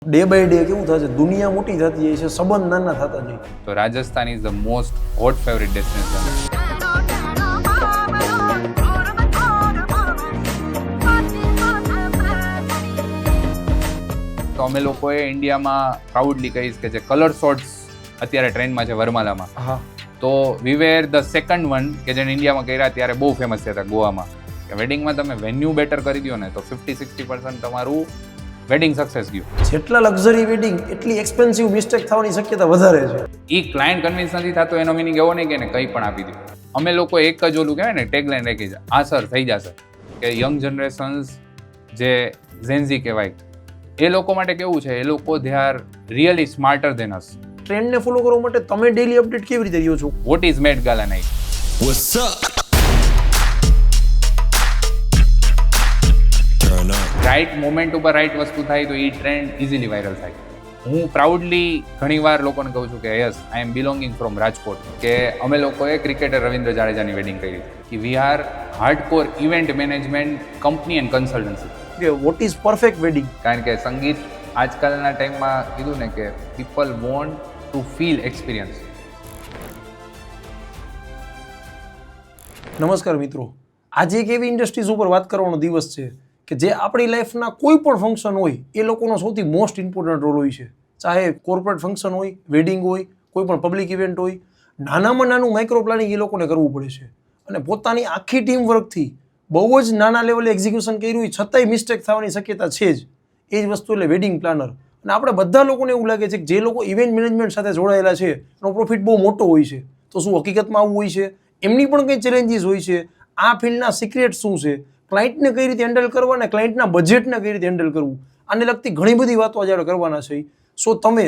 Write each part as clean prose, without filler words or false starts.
Day by day કેવું થશે, દુનિયા મોટી થતી જાય છે, સંબંધ નાના થતા જાય. તો Rajasthan is the most hot favourite destination. તો અમે લોકોએ ઇન્ડિયામાં પ્રાઉડલી કહીશ કે જે કલર શોર્ટ્સ અત્યારે ટ્રેન્ડમાં છે વર્માલામાં, હા, તો વી વેર ધ સેકન્ડ વન કે જેને ઇન્ડિયામાં કર્યા ત્યારે બહુ ફેમસ થયા હતા ગોવામાં. કે વેડિંગમાં તમે વેન્યુ બેટર કરી દો ને તો 50-60% તમારું વેડિંગ સક્સેસ ગયું. જેટલા લક્ઝરી વેડિંગ એટલી એક્સપેન્સિવ મિસ્ટેક થવાની શક્યતા વધારે છે. એ ક્લાયન્ટ કન્વિન્સ નથી થતો એનો મિનિંગ એવો નહીં કે એને કંઈ પણ આપી દો. અમે લોકો એક જ ઓલું કહેવાય ને ટેગલાઈન રાખી છે, આ સર થઈ જશે. કે યંગ જનરેશન્સ જે ઝેન્ઝી કહેવાય એ લોકો માટે કેવું છે, એ લોકો they are really smarter than us. ટ્રેન્ડને ફોલો કરવા માટે તમે ડેલી અપડેટ કેવી રીતે રહ્યો છો? What is mat Gala night? What's up? Turn up. Right moment ઉપર રાઇટ વસ્તુ થાય તો એ ટ્રેન્ડ ઇઝીલી વાયરલ થાય. હું પ્રાઉડલી ઘણીવાર લોકોને કહું છું કે yes, I am belonging from Rajkot. કે અમે લોકોએ ક્રિકેટર રવિન્દ્ર જાડેજાની વેડિંગ કરી કે we are hardcore event management company and consultancy. કે વોટ ઇઝ પરફેક્ટ વેડિંગ? કારણ કે સંગીત આજકાલના ટાઈમમાં કીધું ને કે people want to feel experience. નમસ્કાર મિત્રો, આજે એક એવી ઇન્ડસ્ટ્રીઝ ઉપર વાત કરવાનો દિવસ છે કે જે આપણી લાઈફના કોઈ પણ ફંક્શન હોય એ લોકોનો સૌથી મોસ્ટ ઇમ્પોર્ટન્ટ રોલ હોય છે. ચાહે કોર્પોરેટ ફંક્શન હોય, વેડિંગ હોય, કોઈ પણ પબ્લિક ઇવેન્ટ હોય, નાનામાં નાનું માઇક્રો પ્લાનિંગ એ લોકોને કરવું પડે છે. અને પોતાની આખી ટીમ વર્કથી બહુ જ નાના લેવલે એક્ઝિક્યુશન કર્યું હોય છતાંય મિસ્ટેક થવાની શક્યતા છે જ. એ જ વસ્તુ એટલે વેડિંગ પ્લાનર. અને આપણે બધા લોકોને એવું લાગે છે કે જે લોકો ઇવેન્ટ મેનેજમેન્ટ સાથે જોડાયેલા છે એનો પ્રોફિટ બહુ મોટો હોય છે. તો શું હકીકતમાં આવું હોય છે? એમની પણ કંઈ ચેલેન્જીસ હોય છે? આ ફિલ્ડના સિક્રેટ શું છે? ક્લાયન્ટને કઈ રીતે હેન્ડલ કરવા અને ક્લાયન્ટના બજેટને કઈ રીતે હેન્ડલ કરવું, આને લગતી ઘણી બધી વાતો આજે આપણે કરવાના છે. સો તમે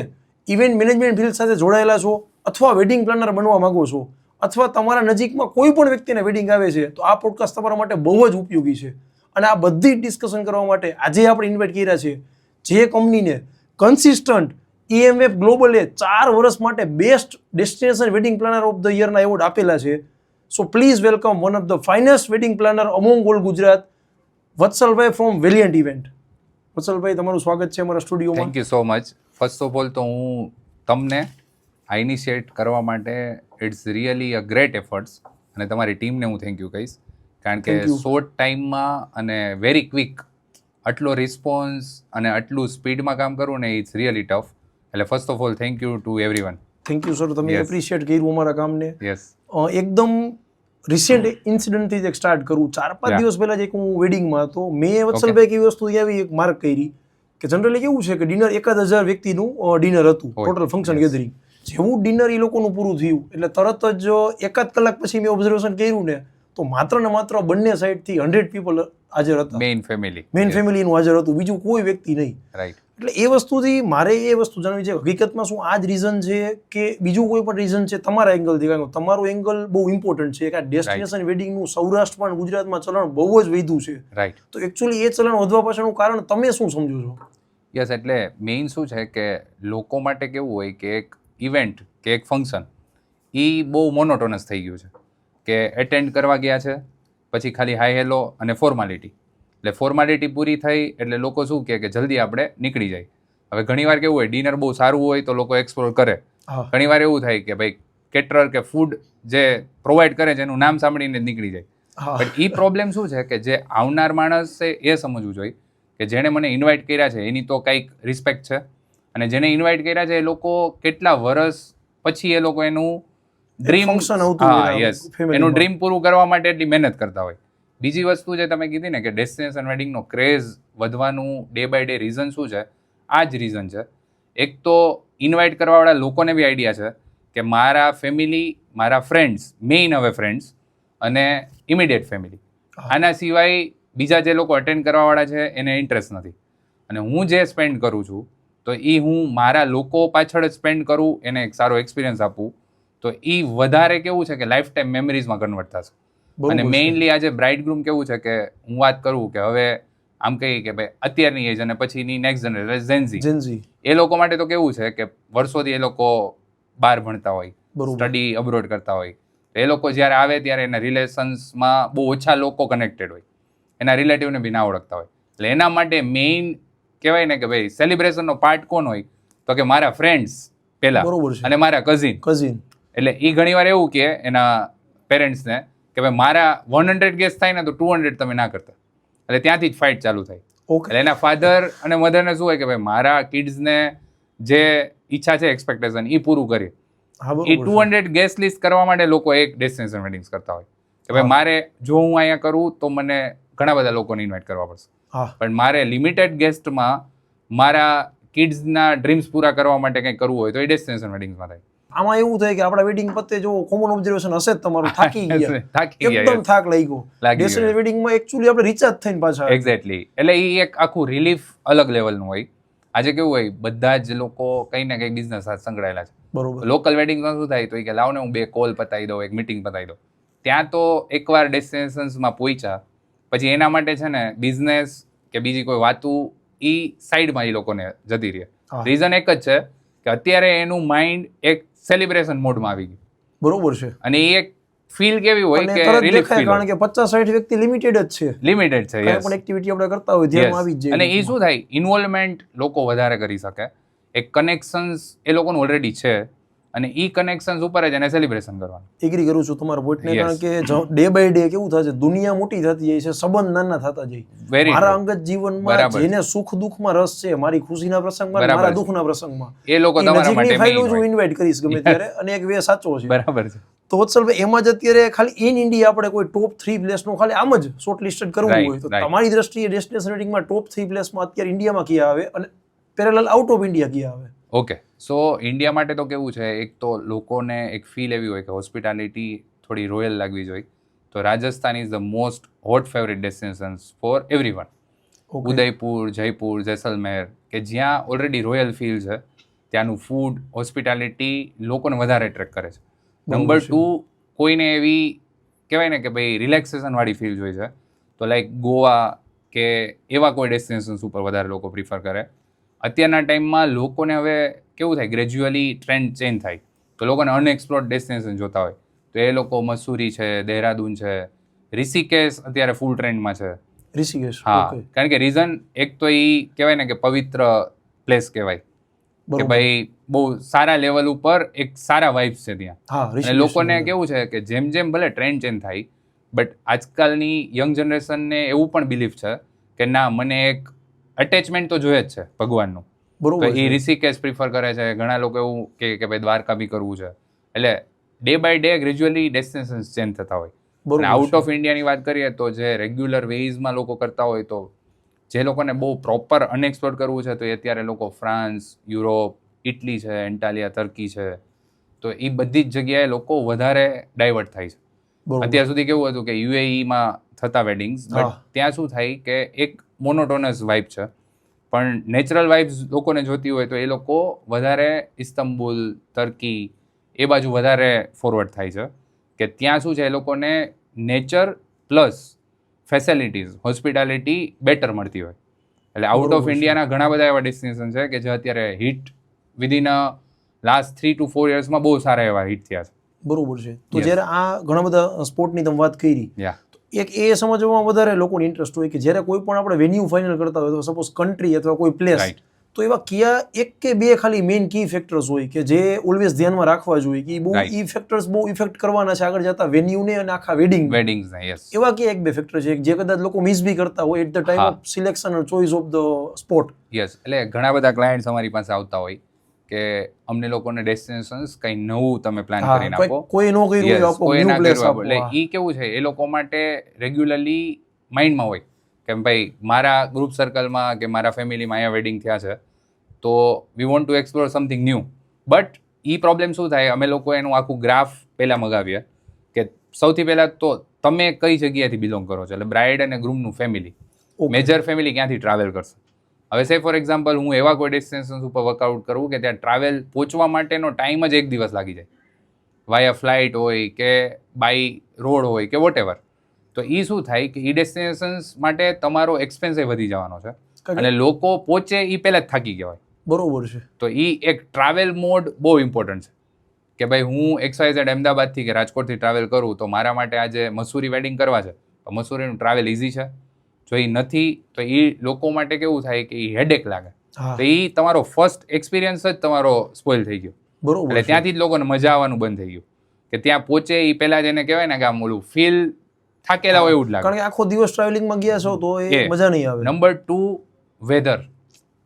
ઇવેન્ટ મેનેજમેન્ટ ફિલ્ડ સાથે જોડાયેલા છો અથવા વેડિંગ પ્લાનર બનવા માંગો છો અથવા તમારા નજીકમાં કોઈ પણ વ્યક્તિને વેડિંગ આવે છે તો આ પોડકાસ્ટ તમારા માટે બહુ જ ઉપયોગી છે. અને આ બધી ડિસ્કશન કરવા માટે આજે આપણે ઇન્વાઇટ કર્યા છે જે કંપનીને કન્સિસ્ટન્ટ EMF ગ્લોબલે 4 વર્ષ માટે best destination wedding planner of the યરના એવોર્ડ આપેલા છે. So please welcome one of the finest wedding planner among all Gujarat, વત્સલભાઈ ફ્રોમ વેલિયન્ટ ઇવેન્ટ. વત્સલભાઈ, તમારું સ્વાગત છે અમારા સ્ટુડિયોમાં. Thank you so much. First of all તો હું તમને આ ઇનિશિએટ કરવા માટે it's really a great efforts અને તમારી ટીમને હું થેન્ક યુ કહીશ. કારણ કે શોર્ટ ટાઈમમાં અને વેરી ક્વિક આટલો રિસ્પોન્સ અને આટલું સ્પીડમાં કામ કરવું ને ઇટ્સ રિયલી ટફ. એટલે first of all thank you to everyone. Thank you sir, તમે એપ્રિશિએટ કર્યું અમારા કામને. યસ. એકદમ રિસેન્ટ ઇન્સિડન્ટથી જ એક સ્ટાર્ટ કરું. 4-5 દિવસ પહેલા જ એક હું વેડિંગમાં હતો. મેં વત્સલભાઈ કેવી વસ્તુ આવી એક માર્ક કરી કે જનરલી કેવું છે કે ડિનર 1000 વ્યક્તિનું ડિનર હતું, ટોટલ ફંક્શન ગેધરિંગ. જેવું ડિનર એ લોકોનું પૂરું થયું એટલે તરત જ 1 કલાક પછી મેં ઓબ્ઝર્વેશન કર્યું ને તો માત્ર ને માત્ર બંને સાઈડથી 100 પીપલ હાજર હતા. મેઇન ફેમિલીનું હાજર હતું, બીજું કોઈ વ્યક્તિ નહીં. રાઈટ. એટલે એ વસ્તુથી મારે એ વસ્તુ જાણવી છે હકીકતમાં શું આ જ રીઝન છે કે બીજું કોઈ પણ રીઝન છે તમારા એંગલથી? કારણ કે તમારું એંગલ બહુ ઇમ્પોર્ટન્ટ છે કે આ ડેસ્ટિનેશન વેડિંગનું સૌરાષ્ટ્રમાં અને ગુજરાતમાં ચલણ બહુ જ વધ્યું છે. રાઈટ. તો એકચ્યુઅલી એ ચલણ વધવા પાછળનું કારણ તમે શું સમજો છો? યસ, એટલે મેઇન શું છે કે લોકો માટે કેવું હોય કે એક ઇવેન્ટ કે એક ફંક્શન એ બહુ મોનોટોનસ થઈ ગયું છે કે એટેન્ડ કરવા ગયા છે પછી ખાલી હાઈ હેલો અને ફોર્માલિટી. એટલે ફોર્માલિટી પૂરી થઈ એટલે લોકો શું કહે કે જલ્દી આપણે નીકળી જાય. હવે ઘણીવાર કેવું હોય ડિનર બહુ સારું હોય તો લોકો એક્સપ્લોર કરે. ઘણીવાર એવું થાય કે ભાઈ કેટરર કે ફૂડ જે પ્રોવાઈડ કરે છે એનું નામ સાંભળીને જ નીકળી જાય. બટ એ પ્રોબ્લેમ શું છે કે જે આવનાર માણસે એ સમજવું જોઈએ કે જેણે મને ઇન્વાઇટ કર્યા છે એની તો કંઈક રિસ્પેક્ટ છે અને જેને ઇન્વાઇટ કર્યા છે એ લોકો કેટલા વર્ષ પછી એ લોકો એનું ડ્રીમ એનું ડ્રીમ પૂરું કરવા માટે એટલી મહેનત કરતા હોય. બીજી વસ્તુ જે તમે કીધી ને કે ડેસ્ટિનેશન વેડિંગનો ક્રેઝ વધવાનું ડે બાય ડે રીઝન શું છે? આ જ રીઝન છે. એક તો ઇન્વાઇટ કરવાવાળા લોકોને બી આઈડિયા છે કે મારા ફેમિલી, મારા ફ્રેન્ડ્સ, મેઇન હવે ફ્રેન્ડ્સ અને ઇમિડિયેટ ફેમિલી, આના સિવાય બીજા જે લોકો અટેન્ડ કરવાવાળા છે એને ઇન્ટરેસ્ટ નથી. અને હું જે સ્પેન્ડ કરું છું તો એ હું મારા લોકો પાછળ જ સ્પેન્ડ કરું, એને એક સારો એક્સપિરિયન્સ આપું તો એ વધારે કેવું છે કે લાઈફ ટાઈમ મેમરીઝમાં કન્વર્ટ થશે. અને મેઇનલી આજે બ્રાઇડગ્રૂમ કેવું છે કે હું વાત કરું કે હવે આમ કહીએ કે ભાઈ અત્યારની એજ અને પછીની નેક્સ્ટ જનરેશન ઝેન્ઝી, એ લોકો માટે તો કેવું છે કે વર્ષોથી એ લોકો બહાર ભણતા હોય, સ્ટડી અબ્રોડ કરતા હોય, એ લોકો જ્યારે આવે ત્યારે એના રિલેશન્સમાં બહુ ઓછા લોકો કનેક્ટેડ હોય, એના રિલેટિવને બી ના ઓળખતા હોય. એટલે એના માટે મેઇન કહેવાય ને કે ભાઈ સેલિબ્રેશનનો પાર્ટ કોણ હોય, તો કે મારા ફ્રેન્ડ્સ પહેલા બરોબર છે. અને મારા કઝિન. એટલે એ ઘણીવાર એવું કે એના પેરેન્ટ્સને કે ભાઈ મારા 100 ગેસ્ટ થાય ને તો 200 તમે ના કરતા, એટલે ત્યાંથી જ ફાઇટ ચાલુ થાય. ઓકે. એટલે એના ફાધર અને મધરને શું હોય કે ભાઈ મારા કિડ્સને જે ઈચ્છા છે એક્સપેક્ટેશન એ પૂરું કરી. એ 200 ગેસ્ટ લિસ્ટ કરવા માટે લોકો એક ડેસ્ટિનેશન વેડિંગ્સ કરતા હોય કે ભાઈ મારે જો હું અહીંયા કરું તો મને ઘણા બધા લોકોને ઇન્વાઇટ કરવા પડશે, પણ મારે લિમિટેડ ગેસ્ટમાં મારા કિડ્સના ડ્રીમ્સ પૂરા કરવા માટે કંઈ કરવું હોય તો એ ડેસ્ટિનેશન વેડિંગ્સમાં થાય. આમાં એવું થાય કે આપણા વેડિંગ પતે જો કોમન ઓબ્ઝર્વેશન હશે જ તમારું થાકી ગયા, થાકી ગયા, એકદમ થાક લાગ્યો. ડેસ્ટિનેશન વેડિંગમાં એક્ચ્યુઅલી આપણે રિચાર્જ થઈને પાછા. એક્ઝેક્ટલી. એટલે એ એક આખું રિલીફ અલગ લેવલનું હોય. આજે કેવું હોય, બધા જ લોકો કંઈ ને કંઈ બિઝનેસ સાથે સંકળાયેલા છે. બરોબર. લોકલ વેડિંગમાં શું થાય તો કે લાવને હું 2 કોલ પતાવી દઉં, એક મીટિંગ પતાવી દઉં. ત્યાં તો એકવાર ડેસ્ટિનેશન્સમાં પહોંચ્યા પછી એના માટે છે ને બિઝનેસ કે બીજી કોઈ વાતું એ સાઈડમાં એ લોકોને જતી રહે. રીઝન એક જ છે કે અત્યારે એનું માઇન્ડ એક સેલિબ્રેશન મોડમાં આવી ગયું. બરોબર છે. અને એ એક ફીલ કેવી હોય કે રિલીફ ફીલ, કારણ કે 50-60 વ્યક્તિ લિમિટેડ જ છે. લિમિટેડ છે. કોઈ પણ એક્ટિવિટી આપણે કરતા હોય ધ્યાનમાં આવી જ જાય. અને એ શું થાય, ઇન્વોલ્વમેન્ટ લોકો વધારે કરી શકે, એક કનેક્શન્સ એ લોકોનું ઓલરેડી છે અને ઈ કનેક્શન્સ ઉપર જ એને સેલિબ્રેશન કરવાનું. એગ્રી કરું છું તમારા પોઈન્ટને, કારણ કે ડે બાય ડે કેવું થાય છે, દુનિયા મોટી થતી જાય છે, સંબંધ નાના થતા જાય. મારા અંગત જીવનમાં જેને સુખ દુઃખમાં રસ છે, મારી ખુશીના પ્રસંગમાં, મારા દુઃખના પ્રસંગમાં, એ લોકો તમારા માટે ફાઇલો હું ઇન્વાઇટ કરીશ ગમે ત્યારે. અને એક વે સાચો છે. બરાબર છે. તો વત્સલભાઈ, એમાં જ અત્યારે ખાલી ઇન ઇન્ડિયા આપણે કોઈ ટોપ 3 પ્લેસનું ખાલી આમ જ શોર્ટ લિસ્ટેડ કરવું હોય તો તમારી દ્રષ્ટિએ ડેસ્ટિનેશન વેડિંગમાં ટોપ 3 પ્લેસમાં અત્યારે ઇન્ડિયામાં કયા આવે અને પેરેલલ આઉટ ઓફ ઇન્ડિયા કયા આવે? ઓકે, સો ઇન્ડિયા માટે તો કેવું છે, એક તો લોકોને એક ફીલ એવી હોય કે હોસ્પિટાલિટી થોડી રોયલ લાગવી જોઈએ, તો Rajasthan is the most hot favourite destinations four everyone. Udaipur, Jaipur, Jaisalmer, કે જ્યાં ઓલરેડી રોયલ ફીલ છે, ત્યાંનું ફૂડ, હોસ્પિટાલિટી લોકોને વધારે એટ્રેક્ટ કરે છે. નંબર 2, કોઈને એવી કહેવાય ને કે ભાઈ રિલેક્સેશન વાળી ફીલ જોઈએ છે, તો લાઈક ગોવા કે એવા કોઈ ડેસ્ટિનેશન્સ ઉપર વધારે લોકો પ્રિફર કરે. અત્યારના ટાઈમમાં લોકોને હવે કેવું થાય, ગ્રેજ્યુઅલી ટ્રેન્ડ ચેન્જ થાય, તો લોકોને અનએક્સપ્લોર્ડ ડેસ્ટિનેશન જોતા હોય, તો એ લોકો મસૂરી છે, દહેરાદૂન છે, ઋષિકેશ અત્યારે ફૂલ ટ્રેન્ડમાં છે. ઋષિકેશ, હા, કારણ કે રીઝન એક તો એ કહેવાય ને કે પવિત્ર પ્લેસ કહેવાય કે ભાઈ બહુ સારા લેવલ ઉપર એક સારા વાઇબ્સ છે ત્યાં. અને લોકોને કેવું છે કે જેમ જેમ ભલે ટ્રેન્ડ ચેન્જ થાય, બટ આજકાલની યંગ જનરેશનને એવું પણ બિલીફ છે કે ના, મને એક અટેચમેન્ટ તો જોઈએ જ છે ભગવાનનું. તો એ ઋષિકેશ પ્રિફર કરે છે. ઘણા લોકો એવું કે ભાઈ દ્વારકા બી કરવું છે. એટલે day by day gradually destinations change થતા હોય. અને આઉટ ઓફ ઇન્ડિયાની વાત કરીએ તો જે રેગ્યુલર વેઝમાં લોકો કરતા હોય, તો જે લોકોને બહુ પ્રોપર અનએક્સપ્લોર કરવું છે, તો એ અત્યારે લોકો ફ્રાન્સ, યુરોપ, ઇટલી છે, એન્ટાલિયા, તર્કી છે, તો એ બધી જ જગ્યાએ લોકો વધારે ડાયવર્ટ થાય છે. અત્યાર સુધી કેવું હતું કે યુએઈમાં થતા વેડિંગ્સ, બટ ત્યાં શું થાય કે એક મોનોટોનસ વાઇબ છે, પણ નેચરલ વાઇબ્સ લોકોને જોતી હોય તો એ લોકો વધારે ઇસ્તંબુલ, તર્કી એ બાજુ વધારે ફોરવર્ડ થાય છે, કે ત્યાં શું છે, એ લોકોને nature plus facilities, hospitality better મળતી હોય. એટલે આઉટ ઓફ ઇન્ડિયાના ઘણા બધા એવા ડેસ્ટિનેશન છે કે જે અત્યારે હિટ વિધિન લાસ્ટ 3 to 4 યર્સમાં બહુ સારા એવા હિટ થયા છે. બરોબર છે. તો જ્યારે આ ઘણા બધા સ્પોર્ટની તમે વાત કરી, એક એ સમજવામાં વધારે લોકોને ઇન્ટરેસ્ટ હોય કે જ્યારે કોઈ પણ આપણે વેન્યુ ફાઇનલ કરતા હોય, તો સપોઝ કન્ટ્રી અથવા કોઈ પ્લેસ, તો એવા કયા 1 કે 2 ખાલી મેઇન કી ફેક્ટર્સ હોય કે જે ઓલવેઝ ધ્યાનમાં રાખવા જોઈએ કે બહુ ઈ ફેક્ટર્સ બહુ ઇફેક્ટ કરવાના છે આગળ જતા વેન્યુને અને આખા વેડિંગ્સને? એવા કયા 1-2 ફેક્ટર છે જે કદાચ લોકો મિસ બી કરતા હોય at the time of selection or choice of the spot? Yes, એટલે ઘણા બધા ક્લાયન્ટ્સ અમારી પાસે આવતા હોય કે અમને લોકોને ડેસ્ટિનેશન્સ કંઈ નવું તમે પ્લાન કરીને આપો, કોઈ નો કર્યું આપો, કોઈ ના કર્યું આપો. એટલે એ કેવું છે, એ લોકો માટે રેગ્યુલરલી માઇન્ડમાં હોય કે ભાઈ મારા ગ્રુપ સર્કલમાં કે મારા ફેમિલીમાં અહીંયા વેડિંગ થયા છે, તો we want to explore something new. But A problem શું થાય, અમે લોકો એનું આખું ગ્રાફ પહેલાં મગાવીએ કે સૌથી પહેલાં તો તમે કઈ જગ્યાએથી બિલોંગ કરો છો, એટલે બ્રાઇડ અને ગ્રૂમનું ફેમિલી, મેજર ફેમિલી ક્યાંથી ટ્રાવેલ કરશે. હવે સે ફોર એક્ઝામ્પલ હું એવા કોઈ ડેસ્ટિનેશન ઉપર વર્કઆઉટ કરું કે ત્યાં ટ્રાવેલ પહોંચવા માટેનો ટાઈમ જ 1 દિવસ લાગી જાય, વાયા ફ્લાઇટ હોય કે બાય રોડ હોય કે વોટ એવર. તો એ શું થાય કે એ ડેસ્ટિનેશન્સ માટે તમારો એક્સપેન્સ વધી જવાનો છે, અને લોકો પહોંચે એ પહેલાં જ થાકી ગયા હોય. બરોબર છે. તો એ એક ટ્રાવેલ મોડ બહુ ઇમ્પોર્ટન્ટ છે કે ભાઈ હું XYZ અમદાવાદથી કે રાજકોટથી ટ્રાવેલ કરું, તો મારા માટે આજે મસૂરી વેડિંગ કરવા છે, તો મસૂરીનું ટ્રાવેલ ઇઝી છે, જો એ નથી તો એ લોકો માટે કેવું થાય કે એ હેડેક લાગે, હા તો એ તમારો ફર્સ્ટ એક્સપિરિયન્સ જ તમારો સ્પોઇલ થઈ ગયો. બરોબર એટલે છે. ત્યાંથી જ લોકોને મજા આવવાનું બંધ થઈ ગયું કે ત્યાં પહોંચે એ પહેલા જ એને કહેવાય ને કે આમ ઓલું ફીલ થાકેલા હોય એવું જ લાગે. કારણ કે આખો દિવસ ટ્રાવેલિંગમાં ગયા છો તો એ એ મજા નહીં આવે. Number 2, weather.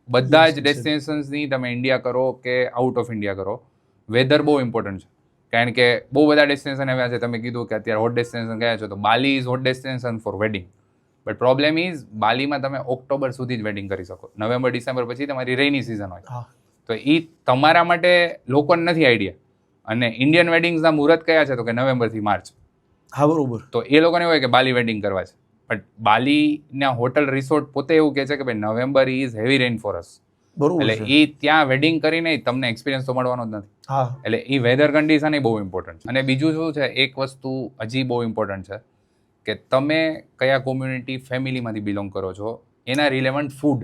બધા Yes, જ yes. ડેસ્ટિનેશન્સની તમે ઇન્ડિયા કરો કે આઉટ ઓફ ઇન્ડિયા કરો, વેધર બહુ ઇમ્પોર્ટન્ટ છે. કારણ કે બહુ બધા ડેસ્ટિનેશન આવ્યા છે. તમે કીધું કે અત્યારે હોટ ડેસ્ટિનેશન ગયા છો, તો Bali is hot destination for wedding. But problem is બાલીમાં તમે ઓક્ટોબર સુધી જ વેડિંગ કરી શકો. નવેમ્બર ડિસેમ્બર પછી તમારી રેઇની સિઝન હોય. હા તો એ તમારા માટે લોકોને નથી આઈડિયા. અને ઇન્ડિયન વેડિંગ્સના મુહૂર્ત કયા છે તો કે નવેમ્બરથી માર્ચ. હા બરોબર. તો એ લોકોને એવું હોય કે બાલી વેડિંગ કરવા છે, બટ બાલીના હોટલ રિસોર્ટ પોતે એવું કહે છે કે ભાઈ November is heavy rain for us. બરોબર એટલે છે. એ ત્યાં વેડિંગ કરીને તમને એક્સપિરિયન્સ તો મળવાનો જ નથી. હા એટલે એ વેધર કન્ડિશન એ બહુ ઇમ્પોર્ટન્ટ છે. અને બીજું શું છે, એક વસ્તુ હજી બહુ ઇમ્પોર્ટન્ટ છે કે તમે કયા કોમ્યુનિટી ફેમિલીમાંથી બિલોંગ કરો છો, એના રિલેવન્ટ ફૂડ.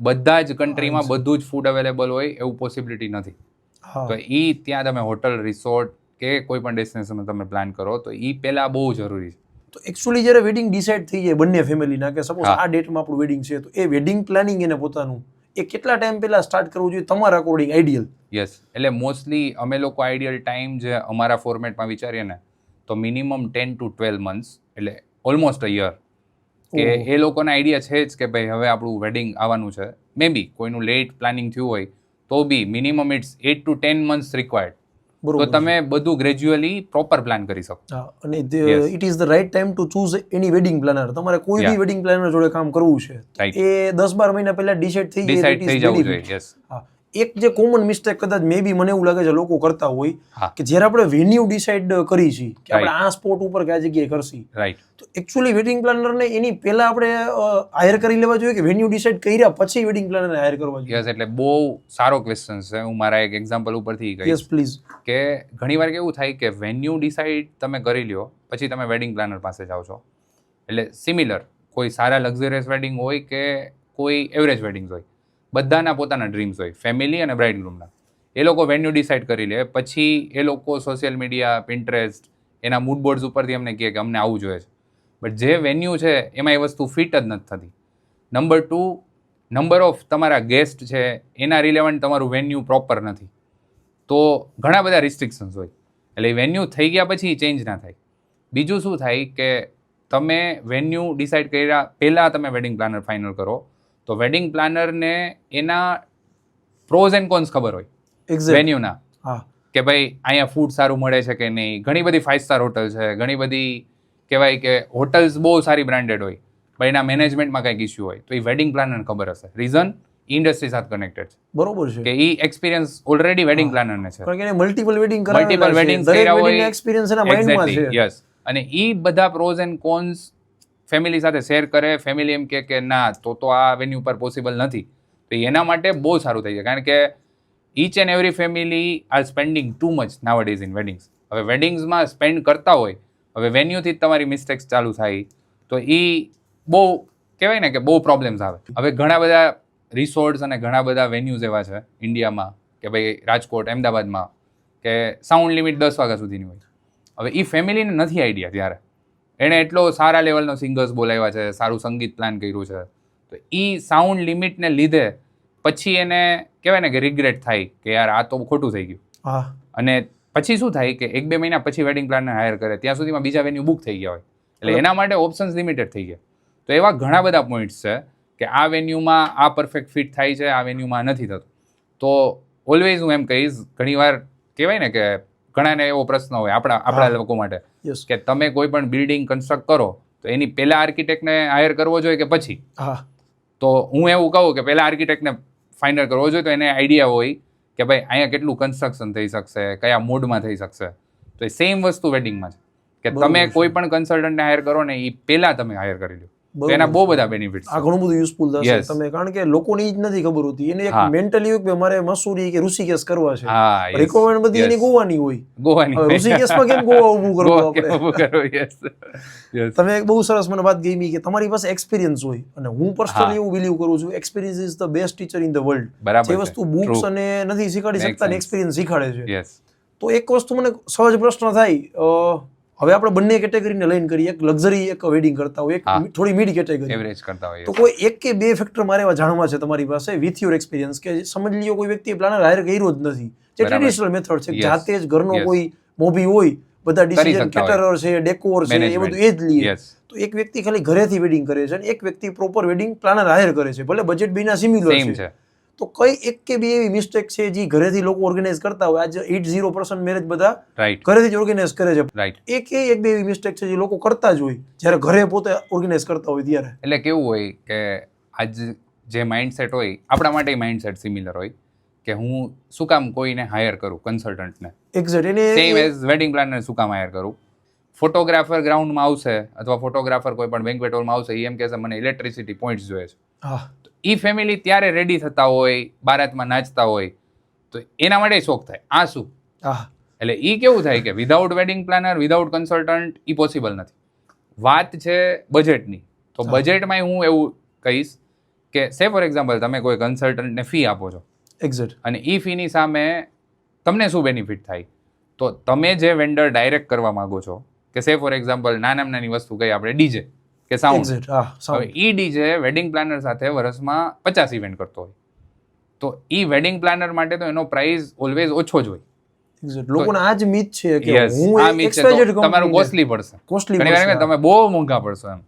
બધા જ કન્ટ્રીમાં બધું જ ફૂડ અવેલેબલ હોય એવું પોસિબિલિટી નથી. હા તો એ ત્યાં તમે હોટલ રિસોર્ટ કે કોઈ પણ ડેસ્ટિનેશનમાં તમે પ્લાન કરો તો એ પહેલાં બહુ જરૂરી છે. તો એકચ્યુઅલી જ્યારે વેડિંગ ડિસાઇડ થઈ જાય બંને ફેમિલીના કે સપોઝ હા. આ ડેટમાં આપણું વેડિંગ છે, તો એ વેડિંગ પ્લાનિંગ એને પોતાનું એ કેટલા ટાઈમ પહેલા સ્ટાર્ટ કરવું જોઈએ તમારા અકોર્ડિંગ આઈડિયલ? યસ, એટલે મોસ્ટલી અમે લોકો આઈડિયલ ટાઈમ જે અમારા ફોર્મેટમાં વિચારીએ ને તો મિનિમમ 10 to 12 months, એટલે ઓલમોસ્ટ અ યર. કે ઓહો. એ લોકોને આઈડિયા છે જ કે ભાઈ હવે આપણું વેડિંગ આવવાનું છે. મે બી કોઈનું લેટ પ્લાનિંગ થયું હોય તો be minimum it's 8 to 10 months required. તો બરોબર તમે બધું ગ્રેજ્યુઅલી પ્રોપર પ્લાન કરી શકો. હા અને Yes. It is the right time to choose any wedding planner. તમારે કોઈ બી Yeah. વેડિંગ પ્લાનર જોડે કામ કરવું છે Right. એ 10-12 મહિના પહેલા ડિસાઇડ થઈ જાય. ડિસાઇડ it is થઈ જવું very જોઈએ. good. યસ. હા એક જે કોમન મિસ્ટેક કદાચ મે બી મને એવું લાગે છે લોકો કરતા હોય હા. કે જ્યારે આપણે વેન્યુ ડિસાઇડ કરી છીએ કે આપણે Right. આ સ્પોટ ઉપર કે આ જગ્યાએ કરશી, રાઈટ. તો એકચ્યુઅલી વેડિંગ પ્લાનરને એની પહેલા આપણે હાયર કરી લેવા જોઈએ કે વેન્યુ ડિસાઇડ કર્યા પછી વેડિંગ પ્લાનરને હાયર કરવા જોઈએ? યસ, એટલે બહુ સારો ક્વેશ્ચન છે. હું મારા એક એક્ઝામ્પલ ઉપરથી યસ કહીશ પ્લીઝ. કે ઘણીવાર કેવું થાય કે વેન્યુ ડિસાઇડ તમે કરી લ્યો પછી તમે વેડિંગ પ્લાનર પાસે જાઓ છો. એટલે સિમિલર કોઈ સારા લક્ઝરિયસ વેડિંગ હોય કે કોઈ એવરેજ વેડિંગ્સ હોય, બધાના પોતાના ડ્રીમ્સ હોય, ફેમિલી અને બ્રાઇડ ગ્રૂમના. એ લોકો વેન્યુ ડિસાઇડ કરી લે પછી એ લોકો સોશિયલ મીડિયા, પિન્ટરેસ્ટ, એના મૂડ બોર્ડ્સ ઉપરથી અમને કહે કે અમને આવું જોઈએ છે. બટ જે વેન્યુ છે એમાં એ વસ્તુ ફિટ જ નથી થતી. નંબર 2, નંબર ઓફ તમારા ગેસ્ટ છે એના રિલેવન્ટ તમારું વેન્યુ પ્રોપર નથી. તો ઘણા બધા રિસ્ટ્રિક્શન્સ હોય. એટલે એ વેન્યુ થઈ ગયા પછી ચેન્જ ના થાય. બીજું શું થાય કે તમે વેન્યુ ડિસાઇડ કર્યા પહેલાં તમે વેડિંગ પ્લાનર ફાઇનલ કરો તો વેડિંગ પ્લાનરને એના પ્રોઝ એન્ડ કોન્સ ખબર હોય એક્ઝેક્ટ. વેન્યુના, હા કે ભાઈ અહીંયા ફૂડ સારું મળે છે કે નહીં. ઘણી બધી 5 સ્ટાર હોટલ છે, ઘણી બધી કહેવાય કે હોટલ્સ બહુ સારી બ્રાન્ડેડ હોય પણ એના મેનેજમેન્ટમાં કંઈક ઇસ્યુ હોય તો એ વેડિંગ પ્લાનરને ખબર હશે. રીઝન ઇન્ડસ્ટ્રી સાથે કનેક્ટેડ છે બરોબર છે. કે એ એક્સપિરિયન્સ ઓલરેડી વેડિંગ પ્લાનરને છે. કારણ કે એને મલ્ટિપલ વેડિંગ મલ્ટિપલ વેડિંગ્સ કર્યા હોય. એક્સપિરિયન્સ એના માઇન્ડમાં છે. યસ. અને એ બધા પ્રોઝ એન્ડ કોન્સ ફેમિલી સાથે શેર કરે. ફેમિલી એમ કે ના તો આ વેન્યુ પર પોસિબલ નથી, તો એના માટે બહુ સારું થઈ જાય. કારણ કે each and every family are spending too much nowadays in weddings. હવે વેડિંગ્સમાં સ્પેન્ડ કરતા હોય, હવે વેન્યુથી જ તમારી મિસ્ટેક્સ ચાલુ થાય તો એ બહુ કહેવાય ને કે બહુ પ્રોબ્લેમ્સ આવે. હવે ઘણા બધા રિસોર્ટ્સ અને ઘણા બધા વેન્યુઝ એવા છે ઇન્ડિયામાં કે ભાઈ રાજકોટ, અમદાવાદમાં કે સાઉન્ડ લિમિટ 10 વાગ્યા સુધીની હોય. હવે એ ફેમિલીને નથી આઈડિયા ત્યારે એણે એટલો સારા લેવલનો સિંગર્સ બોલાવ્યા છે, સારું સંગીત પ્લાન કર્યું છે, તો એ સાઉન્ડ લિમિટને લીધે પછી એને કહેવાય ને કે રિગ્રેટ થાય કે યાર આ તો ખોટું થઈ ગયું. હા અને પછી શું થાય કે 1-2 મહિના પછી વેડિંગ પ્લાનર હાયર કરે ત્યાં સુધીમાં બીજા વેન્યુ બુક થઈ ગયા હોય. એટલે એના માટે ઓપ્શન્સ લિમિટેડ થઈ ગયા. તો એવા ઘણા બધા પોઈન્ટ્સ છે કે આ વેન્યુમાં આ પરફેક્ટ ફિટ થાય છે, આ વેન્યુમાં નથી થતું. તો ઓલવેઝ હું એમ કહીશ, ઘણીવાર કહેવાય ને કે ઘણાને એવો પ્રશ્ન હોય આપણા લોકો માટે યસ. કે તમે કોઈ પણ બિલ્ડિંગ કન્સ્ટ્રક્ટ કરો તો એની પહેલા આર્કિટેક્ટને હાયર કરવો જોઈએ કે પછી? હા તો હું એવું કહું કે પહેલા આર્કિટેક્ટને ફાઇનલ કરવો જોઈએ તો એને આઈડિયા હોય કે ભાઈ અહીંયા કેટલું કન્સ્ટ્રક્શન થઈ શકશે, કયા મોડમાં થઈ શકશે. તો એ સેમ વસ્તુ વેડિંગમાં છે કે તમે કોઈ પણ કન્સલ્ટન્ટને હાયર કરો ને એ પહેલા તમે હાયર કરી લો. તો એના બહુ બધા બેનિફિટ્સ આ ઘણું બધું યુઝફુલ થશે. Yes. તમે કારણ કે લોકોને ઈ જ નથી ખબર હોતી. એને એક હા. મેન્ટલી હોય કે મારે મસૂરી કે ઋષિકેશ કરવા છે. હા, yes, રિક્વાયરમેન્ટ બધી yes. એની ગોવાની હોય. ગોવાની હવે ઋષિકેશમાં કેમ ગોવા ઊભું કરવું ગોવા આપણે? કેમ ઊભું કરવું? Yes. Yes. તમે એક બહુ સરસ મને વાત ગમી કે તમારી પાસે એક્સપિરિયન્સ હોય, અને હું પર્સનલી હા. એવું બિલીવ કરું છું experience is the best teacher in the world. બરાબર જે છે. વસ્તુ બુક્સ True. અને નથી શીખવાડી Makes શકતા ને sense. એક્સપિરિયન્સ શીખાડે છે. Yes. તો એક વસ્તુ મને સહજ પ્રશ્ન થાય હવે આપણે બંને કેટેગરીને લઈને કરીએ, એક લક્ઝરી એક વેડિંગ કરતા હોય, એક થોડી મિડ કેટેગરી, એવરેજ કરતા હોય. તો કોઈ એક કે બે ફેક્ટર મારે એવા જાણવા છે તમારી પાસે વિથ યોર એક્સપિરિયન્સ, કે સમજી લ્યો કોઈ વ્યક્તિએ પ્લાનર હાયર કર્યો જ નથી, જે ટ્રેડિશનલ મેથડ છે, જાતે જ ઘરનો કોઈ મોભી હોય, બધા ડિસિઝન કેટરર છે, ડેકોર છે, એ બધું એ જ લઈએ, તો એક વ્યક્તિ ખાલી ઘરેથી વેડિંગ કરે છે અને એક વ્યક્તિ પ્રોપર વેડિંગ પ્લાનર હાયર કરે છે, ભલે બજેટ બેના સિમિલર છે, તો કઈ એક કે બે એવી મિસ્ટેક છે જે ઘરેથી લોકો ઓર્ગેનાઇઝ કરતા હોય? આજે 80% મેરેજ બધા ઘરેથી જ ઓર્ગેનાઇઝ કરે છે, એક બે એવી મિસ્ટેક છે જે લોકો કરતા જ હોય જ્યારે ઘરે પોતે ઓર્ગેનાઇઝ કરતા હોય ત્યારે. એટલે કેવું હોય કે આજ જે માઇન્ડસેટ હોય, આપણા માટે માઇન્ડસેટ સિમિલર હોય કે હું શું કામ કોઈને હાયર કરું, કન્સલ્ટન્ટને, exact same as wedding planner શું કામ હાયર કરું. ફોટોગ્રાફર ગ્રાઉન્ડમાં આવશે અથવા ફોટોગ્રાફર કોઈ પણ બેન્ક્વેટ હોલમાં આવશે, એમ કહેશે મને ઇલેક્ટ્રિસિટી પોઈન્ટ્સ જોઈએ છે. ઈ ફેમિલી ત્યારે રેડી થતા હોય, બારાતમાં નાચતા હોય, તો એના માટે શોખ થાય આ શું. એટલે ઈ કેવું થાય કે without wedding planner, without consultant ઈ પોસિબલ નથી. વાત છે બજેટની, તો બજેટમાં હું એવું કહીશ કે સે ફોર એક્ઝામ્પલ તમે કોઈ કન્સલ્ટન્ટને ફી આપો છો, એક્ઝેક્ટ, અને ઈ ફીની સામે તમને શું બેનિફિટ થાય, તો તમે જે વેન્ડર ડાયરેક્ટ કરવા માંગો છો, કે સે ફોર એક્ઝામ્પલ નાની વસ્તુ કઈ આપણે ડીજે કે સાઉન્ડ, હવે ઈ ડીજે વેડિંગ પ્લાનર સાથે વર્ષમાં 50 ઇવેન્ટ કરતો હોય, તો ઈ વેડિંગ પ્લાનર માટે તો એનો પ્રાઇસ ઓલવેઝ ઓછો જ હોય. લોકોને આ જ મિથ છે કે હું તમારું કોસ્ટલી પડશે, તમે બહુ મોંઘા પડશો એમ.